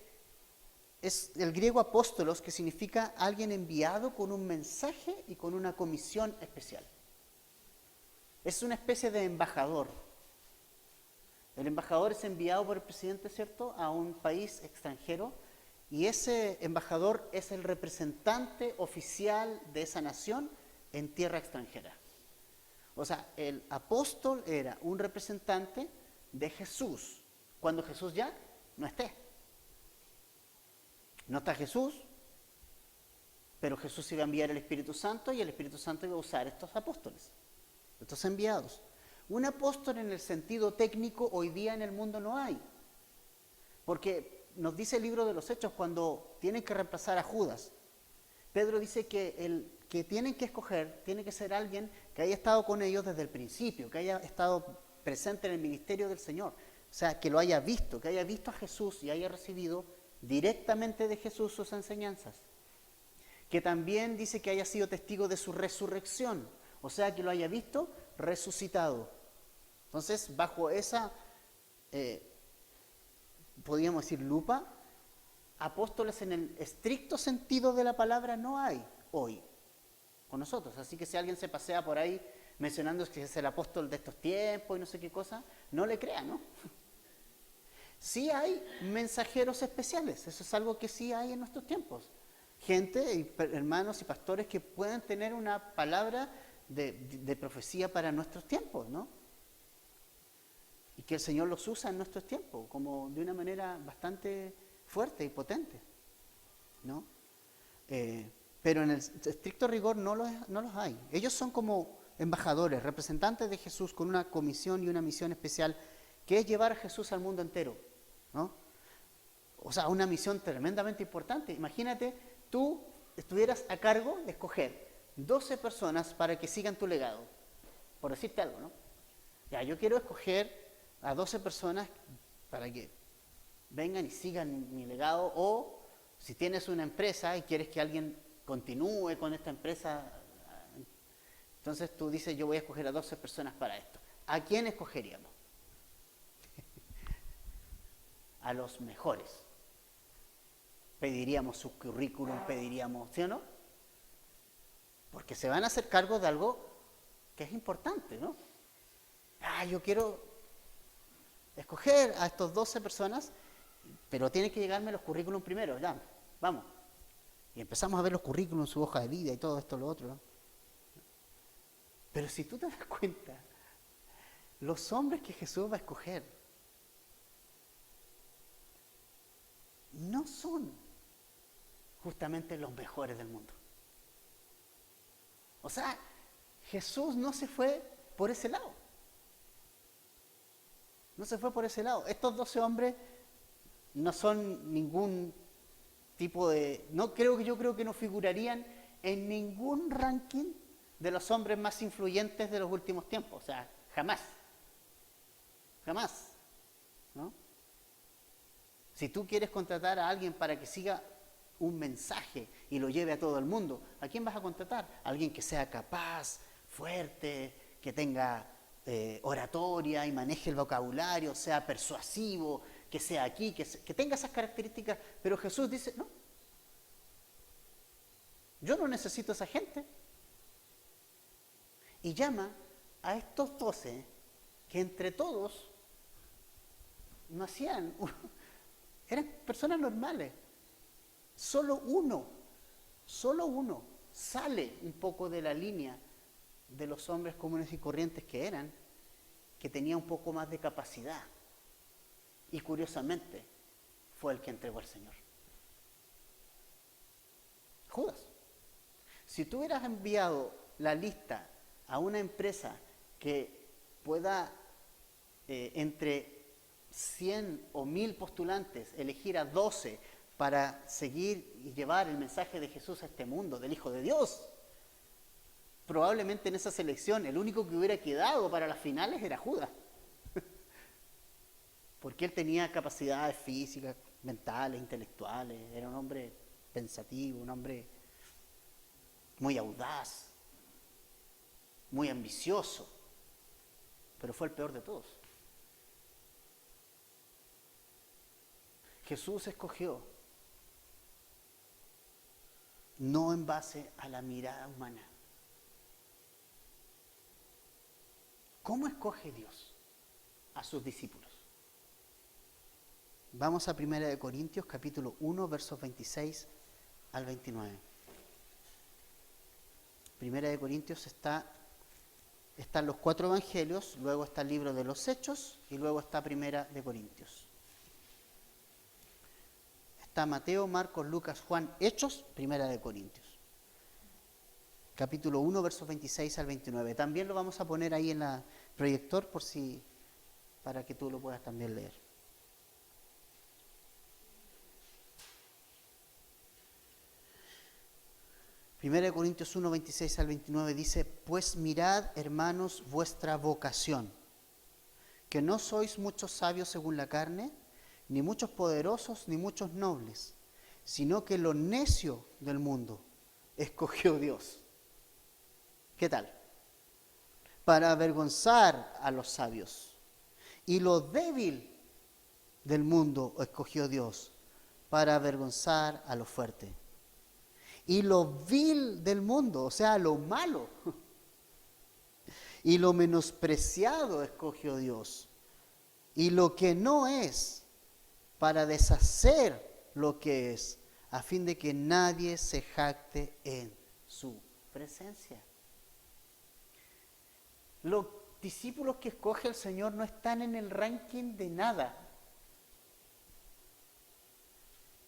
es el griego apóstolos, que significa alguien enviado con un mensaje y con una comisión especial. Es una especie de embajador. El embajador es enviado por el presidente, ¿cierto?, a un país extranjero, y ese embajador es el representante oficial de esa nación en tierra extranjera. O sea, el apóstol era un representante de Jesús, cuando Jesús ya no esté. No está Jesús, pero Jesús iba a enviar el Espíritu Santo y el Espíritu Santo iba a usar estos apóstoles, estos enviados. Un apóstol en el sentido técnico hoy día en el mundo no hay. Porque nos dice el libro de los Hechos cuando tienen que reemplazar a Judas. Pedro dice que el que tienen que escoger tiene que ser alguien que haya estado con ellos desde el principio, que haya estado presente en el ministerio del Señor. O sea, que lo haya visto, que haya visto a Jesús y haya recibido directamente de Jesús sus enseñanzas. Que también dice que haya sido testigo de su resurrección. O sea, que lo haya visto resucitado. Entonces, bajo esa, podríamos decir, lupa, apóstoles en el estricto sentido de la palabra no hay hoy con nosotros. Así que si alguien se pasea por ahí mencionando que es el apóstol de estos tiempos y no sé qué cosa, no le crea, ¿no? Sí hay mensajeros especiales, eso es algo que sí hay en nuestros tiempos. Gente, hermanos y pastores que pueden tener una palabra de profecía para nuestros tiempos, ¿no? Y que el Señor los usa en nuestros tiempos, como de una manera bastante fuerte y potente, ¿no? Pero en el estricto rigor no los hay. Ellos son como embajadores, representantes de Jesús con una comisión y una misión especial, que es llevar a Jesús al mundo entero, ¿no? O sea, una misión tremendamente importante. Imagínate, tú estuvieras a cargo de escoger 12 personas para que sigan tu legado, por decirte algo, ¿no? Ya, yo quiero escoger a 12 personas para que vengan y sigan mi legado, o si tienes una empresa y quieres que alguien continúe con esta empresa, entonces tú dices, yo voy a escoger a 12 personas para esto. ¿A quién escogeríamos? A los mejores. Pediríamos su currículum, pediríamos, ¿sí o no? Porque se van a hacer cargo de algo que es importante, ¿no? Yo quiero escoger a estos 12 personas, pero tienen que llegarme los currículums primero, ya, vamos. Y empezamos a ver los currículums, su hoja de vida y todo esto, lo otro, ¿no? Pero si tú te das cuenta, los hombres que Jesús va a escoger no son justamente los mejores del mundo. O sea, Jesús no se fue por ese lado. No se fue por ese lado. Estos 12 hombres no son ningún tipo de... Yo creo que no figurarían en ningún ranking de los hombres más influyentes de los últimos tiempos. O sea, jamás. Jamás. ¿No? Si tú quieres contratar a alguien para que siga un mensaje y lo lleve a todo el mundo, ¿a quién vas a contratar? Alguien que sea capaz, fuerte, que tenga oratoria y maneje el vocabulario, sea persuasivo, que sea aquí, que tenga esas características. Pero Jesús dice, no, yo no necesito a esa gente. Y llama a estos 12 que entre todos no hacían, eran personas normales. Solo uno sale un poco de la línea de los hombres comunes y corrientes que eran, que tenía un poco más de capacidad. Y curiosamente, fue el que entregó al Señor. Judas. Si tú hubieras enviado la lista a una empresa que pueda entre 100 o 1000 postulantes elegir a 12 para seguir y llevar el mensaje de Jesús a este mundo, del Hijo de Dios, probablemente en esa selección el único que hubiera quedado para las finales era Judas. Porque él tenía capacidades físicas, mentales, intelectuales, era un hombre pensativo, un hombre muy audaz, muy ambicioso, pero fue el peor de todos. Jesús escogió no en base a la mirada humana. ¿Cómo escoge Dios a sus discípulos? Vamos a 1 Corintios capítulo 1, versos 26 al 29. 1 Corintios están los 4 evangelios, luego está el libro de los Hechos y luego está 1 Corintios. Está Mateo, Marcos, Lucas, Juan, Hechos, 1 Corintios. Capítulo 1, versos 26 al 29. También lo vamos a poner ahí en el proyector para que tú lo puedas también leer. Primera de Corintios 1, 26 al 29 dice: pues mirad, hermanos, vuestra vocación, que no sois muchos sabios según la carne, ni muchos poderosos, ni muchos nobles, sino que lo necio del mundo escogió Dios. ¿Qué tal? Para avergonzar a los sabios. Y lo débil del mundo escogió Dios, para avergonzar a lo fuerte. Y lo vil del mundo, o sea, lo malo, y lo menospreciado escogió Dios. Y lo que no es, para deshacer lo que es, a fin de que nadie se jacte en su presencia. Los discípulos que escoge el Señor no están en el ranking de nada.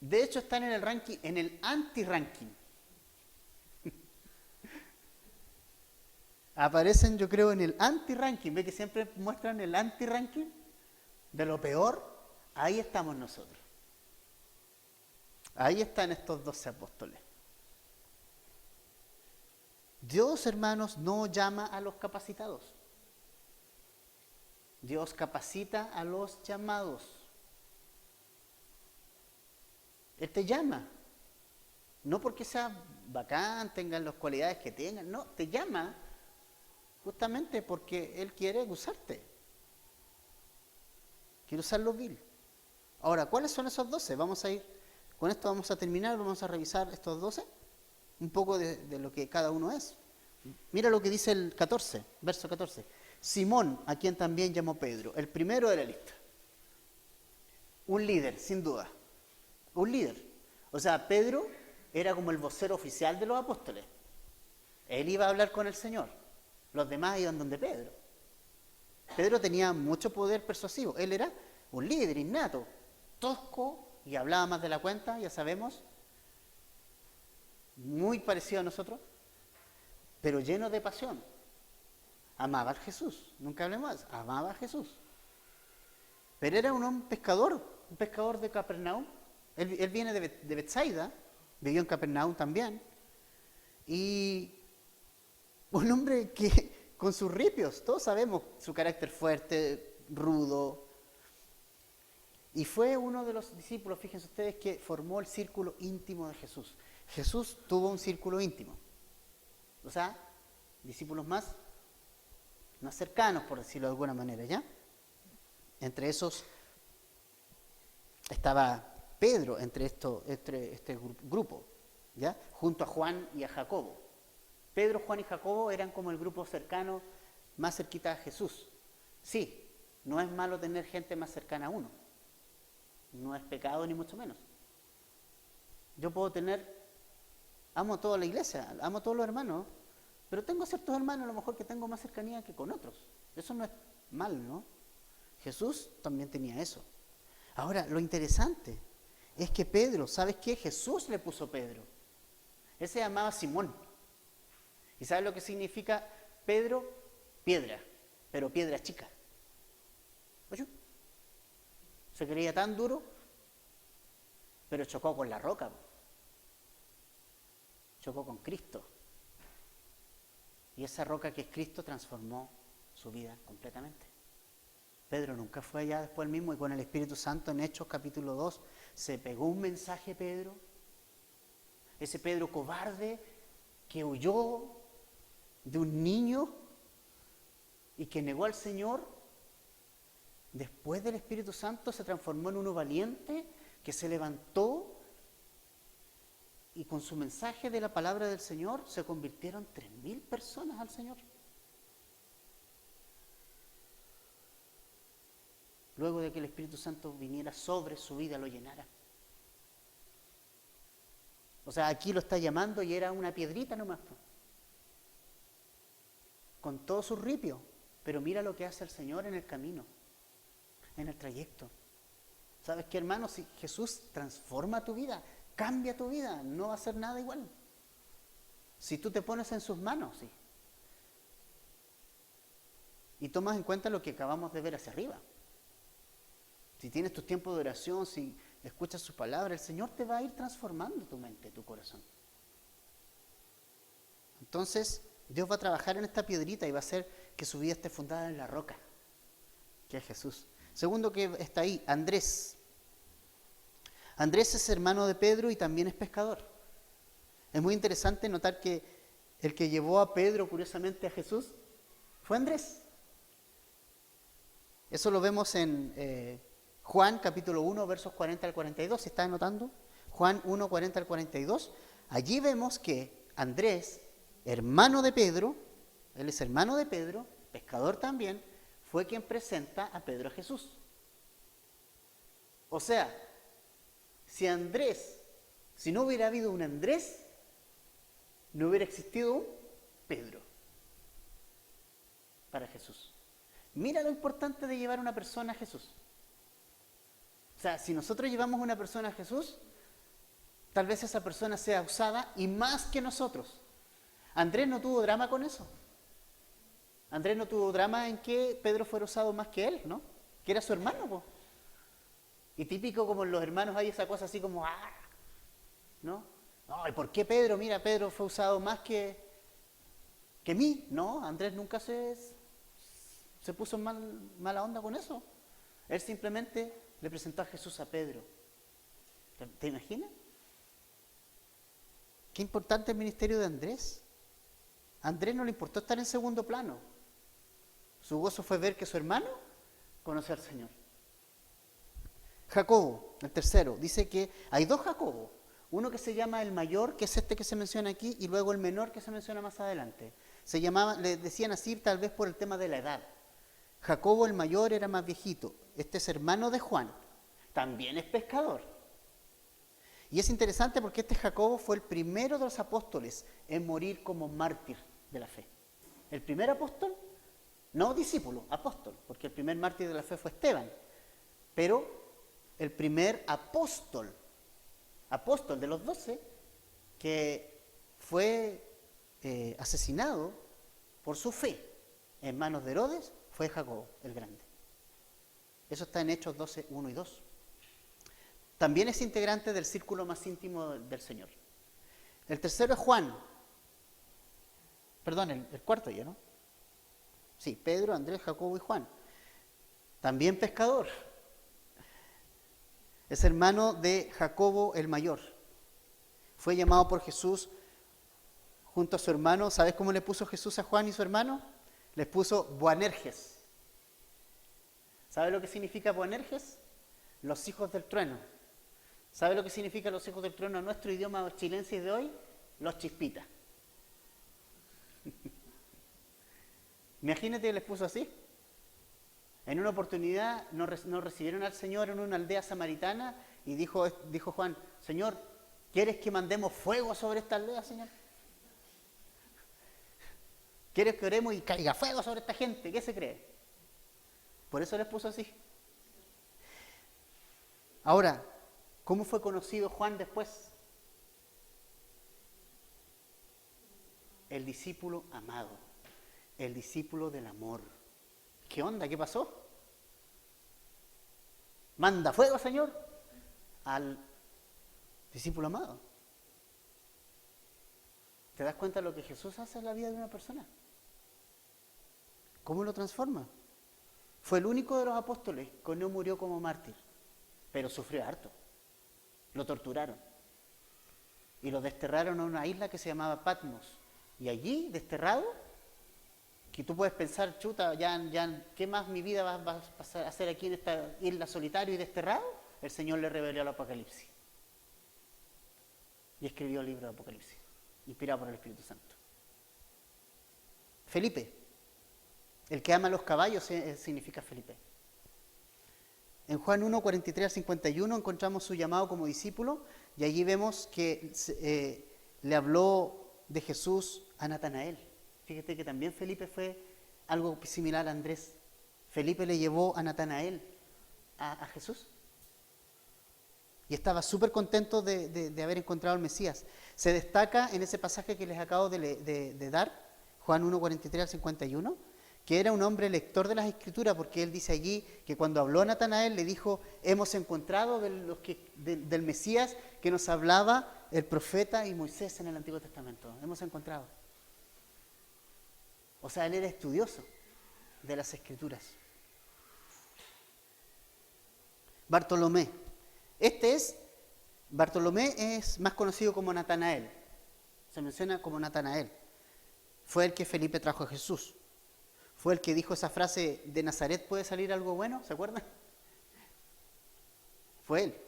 De hecho, están en el ranking, en el anti-ranking. aparecen, yo creo, en el anti-ranking. ¿Ve que siempre muestran el anti-ranking? De lo peor, ahí estamos nosotros. Ahí están estos 12 apóstoles. Dios, hermanos, no llama a los capacitados. Dios capacita a los llamados. Él te llama. No porque sea bacán, tengan las cualidades que tengan. No, te llama justamente porque Él quiere usarte. Quiere usarlo vil. Ahora, ¿cuáles son esos 12? Vamos a ir, con esto vamos a terminar, vamos a revisar estos 12. Un poco de lo que cada uno es. Mira lo que dice el 14, verso 14. Simón, a quien también llamó Pedro, el primero de la lista. Un líder, sin duda. Un líder. O sea, Pedro era como el vocero oficial de los apóstoles. Él iba a hablar con el Señor. Los demás iban donde Pedro. Pedro tenía mucho poder persuasivo. Él era un líder innato, tosco y hablaba más de la cuenta, ya sabemos. Muy parecido a nosotros, pero lleno de pasión. Amaba a Jesús, nunca hablemos más, amaba a Jesús. Pero era un pescador de Capernaum. Él viene de Betsaida, vivió en Capernaum también. Y un hombre que con sus ripios, todos sabemos su carácter fuerte, rudo. Y fue uno de los discípulos, fíjense ustedes, que formó el círculo íntimo de Jesús. Jesús tuvo un círculo íntimo. O sea, discípulos más cercanos, por decirlo de alguna manera, ¿ya? Entre esos estaba Pedro, entre este grupo, ¿ya? Junto a Juan y a Jacobo. Pedro, Juan y Jacobo eran como el grupo cercano, más cerquita a Jesús. Sí, no es malo tener gente más cercana a uno. No es pecado ni mucho menos. Yo puedo amo a toda la iglesia, amo a todos los hermanos, pero tengo ciertos hermanos a lo mejor que tengo más cercanía que con otros. Eso no es mal, ¿no? Jesús también tenía eso. Ahora, lo interesante es que Pedro, ¿sabes qué? Jesús le puso Pedro. Él se llamaba Simón. ¿Y sabes lo que significa Pedro? Piedra, pero piedra chica. ¿Oye? Se creía tan duro, pero chocó con la roca. Chocó con Cristo. Y esa roca que es Cristo transformó su vida completamente. Pedro nunca fue allá después mismo y con el Espíritu Santo en Hechos capítulo 2 se pegó un mensaje Pedro. Ese Pedro cobarde que huyó de un niño y que negó al Señor, después del Espíritu Santo se transformó en uno valiente que se levantó y con su mensaje de la palabra del Señor se convirtieron 3.000 personas al Señor. Luego de que el Espíritu Santo viniera sobre su vida, lo llenara. O sea, aquí lo está llamando y era una piedrita nomás, con todo su ripio. Pero mira lo que hace el Señor en el camino, en el trayecto. ¿Sabes qué, hermano? Si Jesús transforma tu vida, cambia tu vida, no va a ser nada igual. Si tú te pones en sus manos, sí. Y tomas en cuenta lo que acabamos de ver hacia arriba. Si tienes tus tiempos de oración, si escuchas su palabra, el Señor te va a ir transformando tu mente, tu corazón. Entonces, Dios va a trabajar en esta piedrita y va a hacer que su vida esté fundada en la roca, que es Jesús. Segundo que está ahí, Andrés. Andrés es hermano de Pedro y también es pescador. Es muy interesante notar que el que llevó a Pedro, curiosamente, a Jesús, fue Andrés. Eso lo vemos en Juan capítulo 1, versos 40 al 42. ¿Se está anotando? Juan 1, 40 al 42. Allí vemos que Andrés, hermano de Pedro, él es hermano de Pedro, pescador también, fue quien presenta a Pedro a Jesús. O sea, si no hubiera habido un Andrés, no hubiera existido un Pedro para Jesús. Mira lo importante de llevar a una persona a Jesús. O sea, si nosotros llevamos a una persona a Jesús, tal vez esa persona sea usada y más que nosotros. Andrés no tuvo drama con eso. Andrés no tuvo drama en que Pedro fuera usado más que él, ¿no? Que era su hermano, po. Y típico como en los hermanos hay esa cosa así como, ¡ah! ¿No? No, ¿y por qué Pedro? Mira, Pedro fue usado más que mí. No, Andrés nunca se puso mala onda con eso. Él simplemente le presentó a Jesús a Pedro. ¿Te imaginas? Qué importante el ministerio de Andrés. A Andrés no le importó estar en segundo plano. Su gozo fue ver que su hermano conoció al Señor. Jacobo, el tercero, dice que hay dos Jacobos. Uno que se llama el mayor, que es este que se menciona aquí, y luego el menor que se menciona más adelante. Le decían así tal vez por el tema de la edad. Jacobo el mayor era más viejito. Este es hermano de Juan. También es pescador. Y es interesante porque este Jacobo fue el primero de los apóstoles en morir como mártir de la fe. El primer apóstol, no discípulo, apóstol, porque el primer mártir de la fe fue Esteban. Pero el primer apóstol de los 12, que fue asesinado por su fe en manos de Herodes, fue Jacobo el Grande. Eso está en Hechos 12, 1 y 2. También es integrante del círculo más íntimo del Señor. El tercero es Juan. Perdón, el cuarto ya, ¿no? Sí, Pedro, Andrés, Jacobo y Juan. También pescador. Es hermano de Jacobo el mayor. Fue llamado por Jesús junto a su hermano. ¿Sabes cómo le puso Jesús a Juan y su hermano? Les puso Boanerges. ¿Sabe lo que significa Boanerges? Los hijos del trueno. ¿Sabe lo que significa los hijos del trueno en nuestro idioma chilense de hoy? Los chispitas. Imagínate, les puso así. En una oportunidad nos recibieron al Señor en una aldea samaritana y dijo Juan, Señor, ¿quieres que mandemos fuego sobre esta aldea, Señor? ¿Quieres que oremos y caiga fuego sobre esta gente? ¿Qué se cree? Por eso les puso así. Ahora, ¿cómo fue conocido Juan después? El discípulo amado, el discípulo del amor. ¿Qué onda? ¿Qué pasó? Manda fuego, Señor, al discípulo amado. ¿Te das cuenta de lo que Jesús hace en la vida de una persona? ¿Cómo lo transforma? Fue el único de los apóstoles que no murió como mártir, pero sufrió harto. Lo torturaron y lo desterraron a una isla que se llamaba Patmos. Y allí, desterrado, que tú puedes pensar, chuta, ya, ¿qué más mi vida va a hacer aquí en esta isla solitario y desterrado? El Señor le reveló el Apocalipsis. Y escribió el libro de Apocalipsis, inspirado por el Espíritu Santo. Felipe, el que ama los caballos significa Felipe. En Juan 1, 43 al 51 encontramos su llamado como discípulo y allí vemos que le habló de Jesús a Natanael. Fíjate que también Felipe fue algo similar a Andrés. Felipe le llevó a Natanael a Jesús. Y estaba súper contento de haber encontrado al Mesías. Se destaca en ese pasaje que les acabo de dar, Juan 1, 43 al 51, que era un hombre lector de las Escrituras, porque él dice allí que cuando habló a Natanael le dijo, hemos encontrado del Mesías que nos hablaba el profeta y Moisés en el Antiguo Testamento. Hemos encontrado. O sea, él era estudioso de las Escrituras. Bartolomé. Bartolomé es más conocido como Natanael. Se menciona como Natanael. Fue el que Felipe trajo a Jesús. Fue el que dijo esa frase, de Nazaret puede salir algo bueno, ¿se acuerdan? Fue él.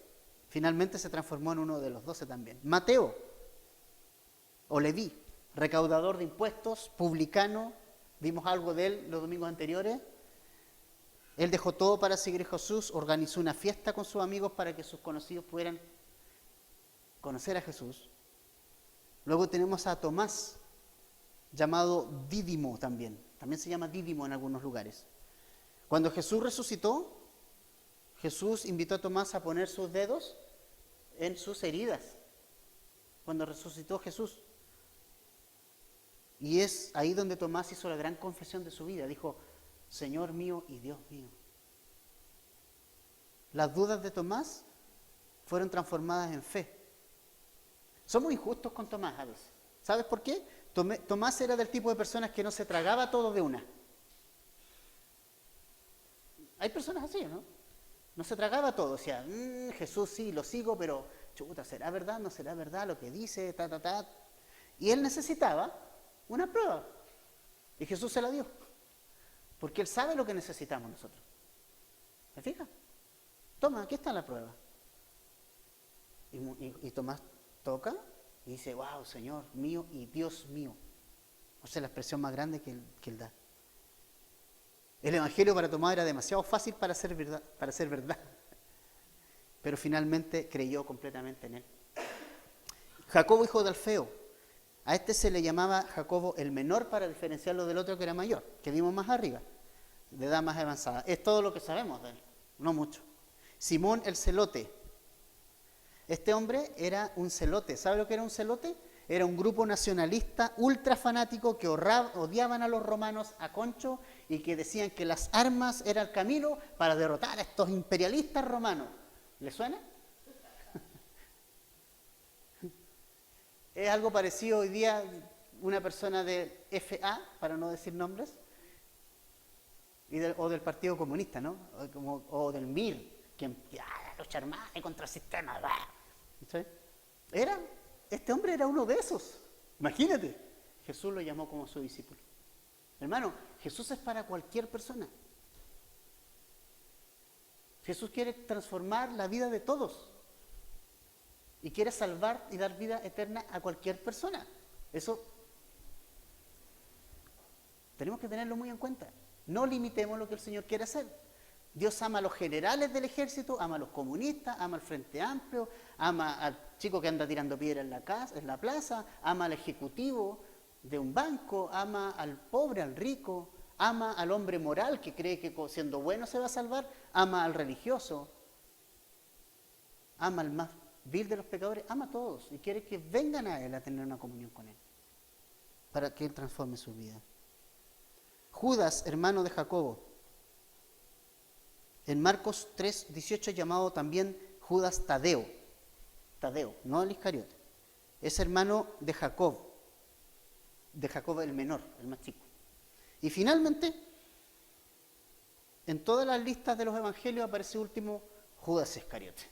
Finalmente se transformó en uno de los 12 también. Mateo, o Leví, recaudador de impuestos, publicano, vimos algo de él los domingos anteriores. Él dejó todo para seguir a Jesús, organizó una fiesta con sus amigos para que sus conocidos pudieran conocer a Jesús. Luego tenemos a Tomás, llamado Dídimo también se llama Dídimo en algunos lugares. Cuando Jesús resucitó, Jesús invitó a Tomás a poner sus dedos en sus heridas. Cuando resucitó Jesús. Y es ahí donde Tomás hizo la gran confesión de su vida. Dijo, Señor mío y Dios mío. Las dudas de Tomás fueron transformadas en fe. Somos injustos con Tomás a veces. ¿Sabes por qué? Tomás era del tipo de personas que no se tragaba todo de una. Hay personas así, ¿no? No se tragaba todo. Decía, Jesús sí, lo sigo, pero chuta, ¿será verdad? ¿No será verdad lo que dice? Y él necesitaba una prueba. Y Jesús se la dio. Porque Él sabe lo que necesitamos nosotros. ¿Me fijas? Toma, aquí está la prueba. Y Tomás toca y dice, wow, Señor mío y Dios mío. O sea, la expresión más grande que él da. El Evangelio para Tomás era demasiado fácil para ser verdad. Pero finalmente creyó completamente en Él. Jacobo, hijo de Alfeo. A este se le llamaba Jacobo el menor para diferenciarlo del otro que era mayor, que vimos más arriba, de edad más avanzada. Es todo lo que sabemos de él, no mucho. Simón el celote. Este hombre era un celote. ¿Sabe lo que era un celote? Era un grupo nacionalista ultra fanático que odiaban a los romanos a concho y que decían que las armas era el camino para derrotar a estos imperialistas romanos. ¿Le suena? Es algo parecido hoy día una persona de FA, para no decir nombres, o del Partido Comunista, ¿no? O del MIR, que lucha armada contra el sistema. ¿Sí? Este hombre era uno de esos. Imagínate. Jesús lo llamó como su discípulo. Hermano, Jesús es para cualquier persona. Jesús quiere transformar la vida de todos. Y quiere salvar y dar vida eterna a cualquier persona. Eso tenemos que tenerlo muy en cuenta. No limitemos lo que el Señor quiere hacer. Dios ama a los generales del ejército, ama a los comunistas, ama al Frente Amplio, ama al chico que anda tirando piedra en la plaza, ama al ejecutivo de un banco, ama al pobre, al rico, ama al hombre moral que cree que siendo bueno se va a salvar, ama al religioso, ama al más vil de los pecadores, ama a todos y quiere que vengan a Él a tener una comunión con Él, para que Él transforme su vida. Judas, hermano de Jacobo, en Marcos 3:18 llamado también Judas Tadeo, no el Iscariote, es hermano de Jacob el menor, el más chico. Y finalmente, en todas las listas de los evangelios aparece último Judas Iscariote.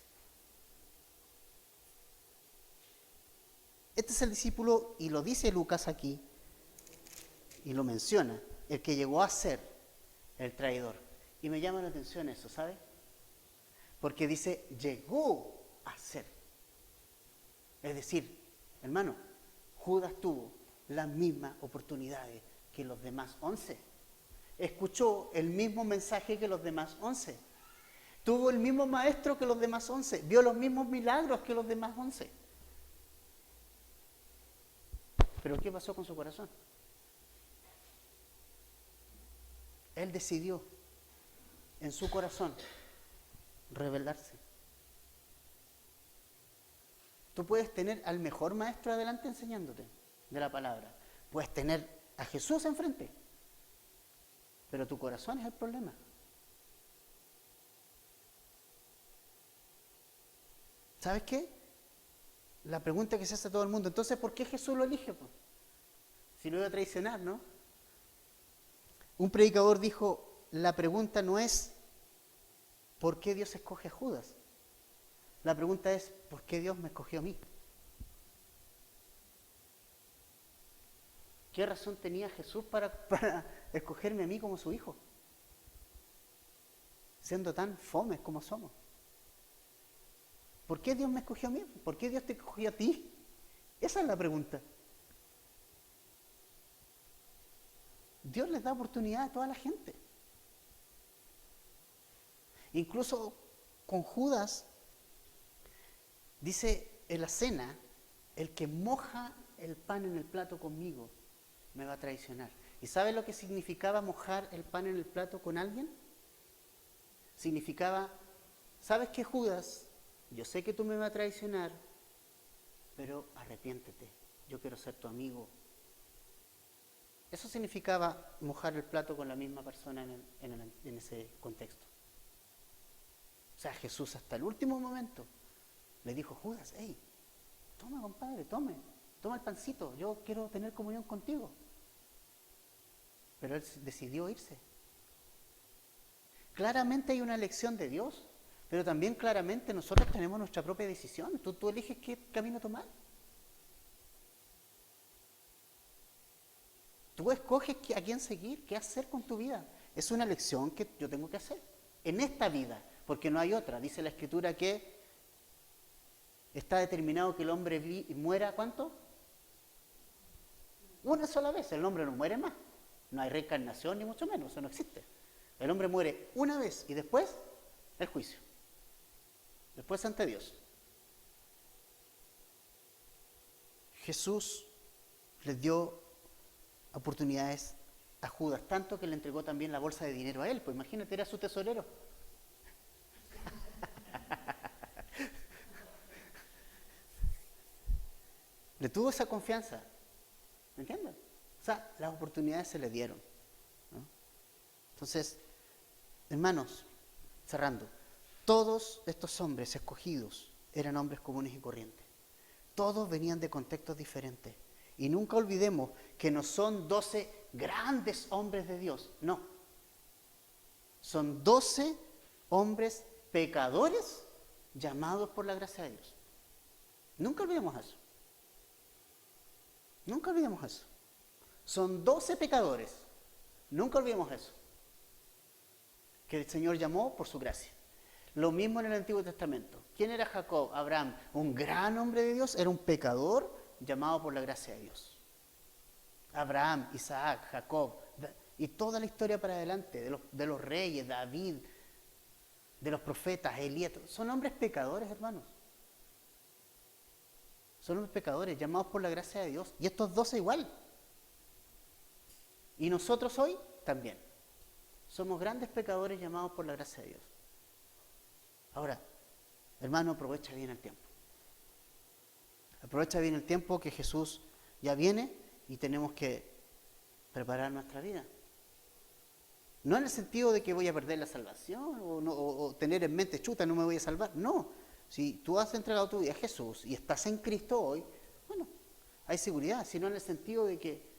Este es el discípulo, y lo dice Lucas aquí, y lo menciona, el que llegó a ser el traidor. Y me llama la atención eso, ¿sabe? Porque dice, llegó a ser. Es decir, hermano, Judas tuvo las mismas oportunidades que los demás 11. Escuchó el mismo mensaje que los demás 11. Tuvo el mismo maestro que los demás 11. Vio los mismos milagros que los demás 11. Pero ¿qué pasó con su corazón? Él decidió en su corazón rebelarse. Tú puedes tener al mejor maestro adelante enseñándote de la palabra. Puedes tener a Jesús enfrente. Pero tu corazón es el problema. ¿Sabes qué? La pregunta que se hace a todo el mundo, entonces, ¿por qué Jesús lo elige? Pues? Si lo iba a traicionar, ¿no? Un predicador dijo, la pregunta no es ¿por qué Dios escoge a Judas? La pregunta es ¿por qué Dios me escogió a mí? ¿Qué razón tenía Jesús para escogerme a mí como su hijo? Siendo tan fomes como somos. ¿Por qué Dios me escogió a mí? ¿Por qué Dios te escogió a ti? Esa es la pregunta. Dios les da oportunidad a toda la gente. Incluso con Judas, dice en la cena, el que moja el pan en el plato conmigo me va a traicionar. ¿Y sabe lo que significaba mojar el pan en el plato con alguien? Significaba, ¿sabes qué, Judas? Yo sé que tú me vas a traicionar, pero arrepiéntete. Yo quiero ser tu amigo. Eso significaba mojar el plato con la misma persona en ese contexto. O sea, Jesús hasta el último momento le dijo, Judas, hey, toma compadre, toma el pancito, yo quiero tener comunión contigo. Pero él decidió irse. Claramente hay una elección de Dios, pero también claramente nosotros tenemos nuestra propia decisión. Tú eliges qué camino tomar. Tú escoges a quién seguir, qué hacer con tu vida. Es una elección que yo tengo que hacer en esta vida, porque no hay otra. Dice la Escritura que está determinado que el hombre muera, ¿cuánto? Una sola vez. El hombre no muere más. No hay reencarnación ni mucho menos, eso no existe. El hombre muere una vez y después el juicio. Después ante Dios. Jesús les dio oportunidades a Judas, tanto que le entregó también la bolsa de dinero a él. Pues imagínate, era su tesorero. Le tuvo esa confianza. ¿Me entienden? O sea, las oportunidades se le dieron, ¿no? Entonces, hermanos, cerrando, todos estos hombres escogidos eran hombres comunes y corrientes. Todos venían de contextos diferentes. Y nunca olvidemos que no son 12 grandes hombres de Dios, no. Son 12 hombres pecadores llamados por la gracia de Dios. Nunca olvidemos eso. Nunca olvidemos eso. Son 12 pecadores. Nunca olvidemos eso. Que el Señor llamó por su gracia. Lo mismo en el Antiguo Testamento. ¿Quién era Jacob? Abraham, un gran hombre de Dios, era un pecador llamado por la gracia de Dios. Abraham, Isaac, Jacob, y toda la historia para adelante, de los reyes, David, de los profetas, Elías, son hombres pecadores, hermanos. Son hombres pecadores llamados por la gracia de Dios. Y estos 12 igual. Y nosotros hoy también. Somos grandes pecadores llamados por la gracia de Dios. Ahora, hermano, aprovecha bien el tiempo. Aprovecha bien el tiempo que Jesús ya viene y tenemos que preparar nuestra vida. No en el sentido de que voy a perder la salvación o tener en mente, chuta, no me voy a salvar. No, si tú has entregado tu vida a Jesús y estás en Cristo hoy, bueno, hay seguridad, sino en el sentido de que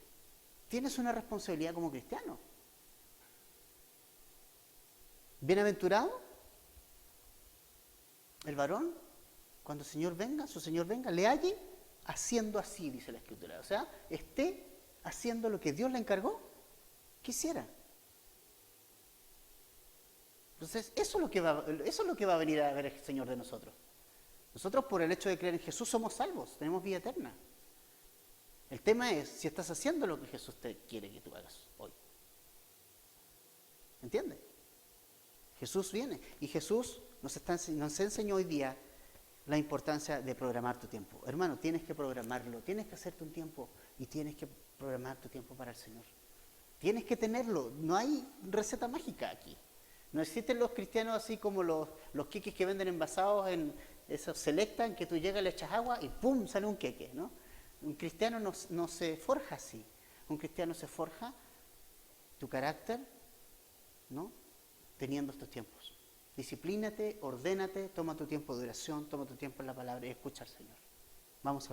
tienes una responsabilidad como cristiano. Bienaventurado el varón, cuando su Señor venga, le halle haciendo así, dice la Escritura. O sea, esté haciendo lo que Dios le encargó que hiciera. Entonces, eso es lo que va a venir a ver el Señor de nosotros. Nosotros, por el hecho de creer en Jesús, somos salvos, tenemos vida eterna. El tema es si estás haciendo lo que Jesús te quiere que tú hagas hoy. ¿Entiendes? Jesús viene y Jesús nos enseñó hoy día la importancia de programar tu tiempo. Hermano, tienes que programarlo, tienes que hacerte un tiempo y tienes que programar tu tiempo para el Señor. Tienes que tenerlo, no hay receta mágica aquí. No existen los cristianos así como los queques que venden envasados en esos Selecta, en que tú llegas, le echas agua y ¡pum! Sale un queque, ¿no? Un cristiano no se forja así. Un cristiano se forja tu carácter, ¿no? Teniendo estos tiempos. Disciplínate, ordénate, toma tu tiempo de oración, toma tu tiempo en la palabra y escucha al Señor. Vamos a orar.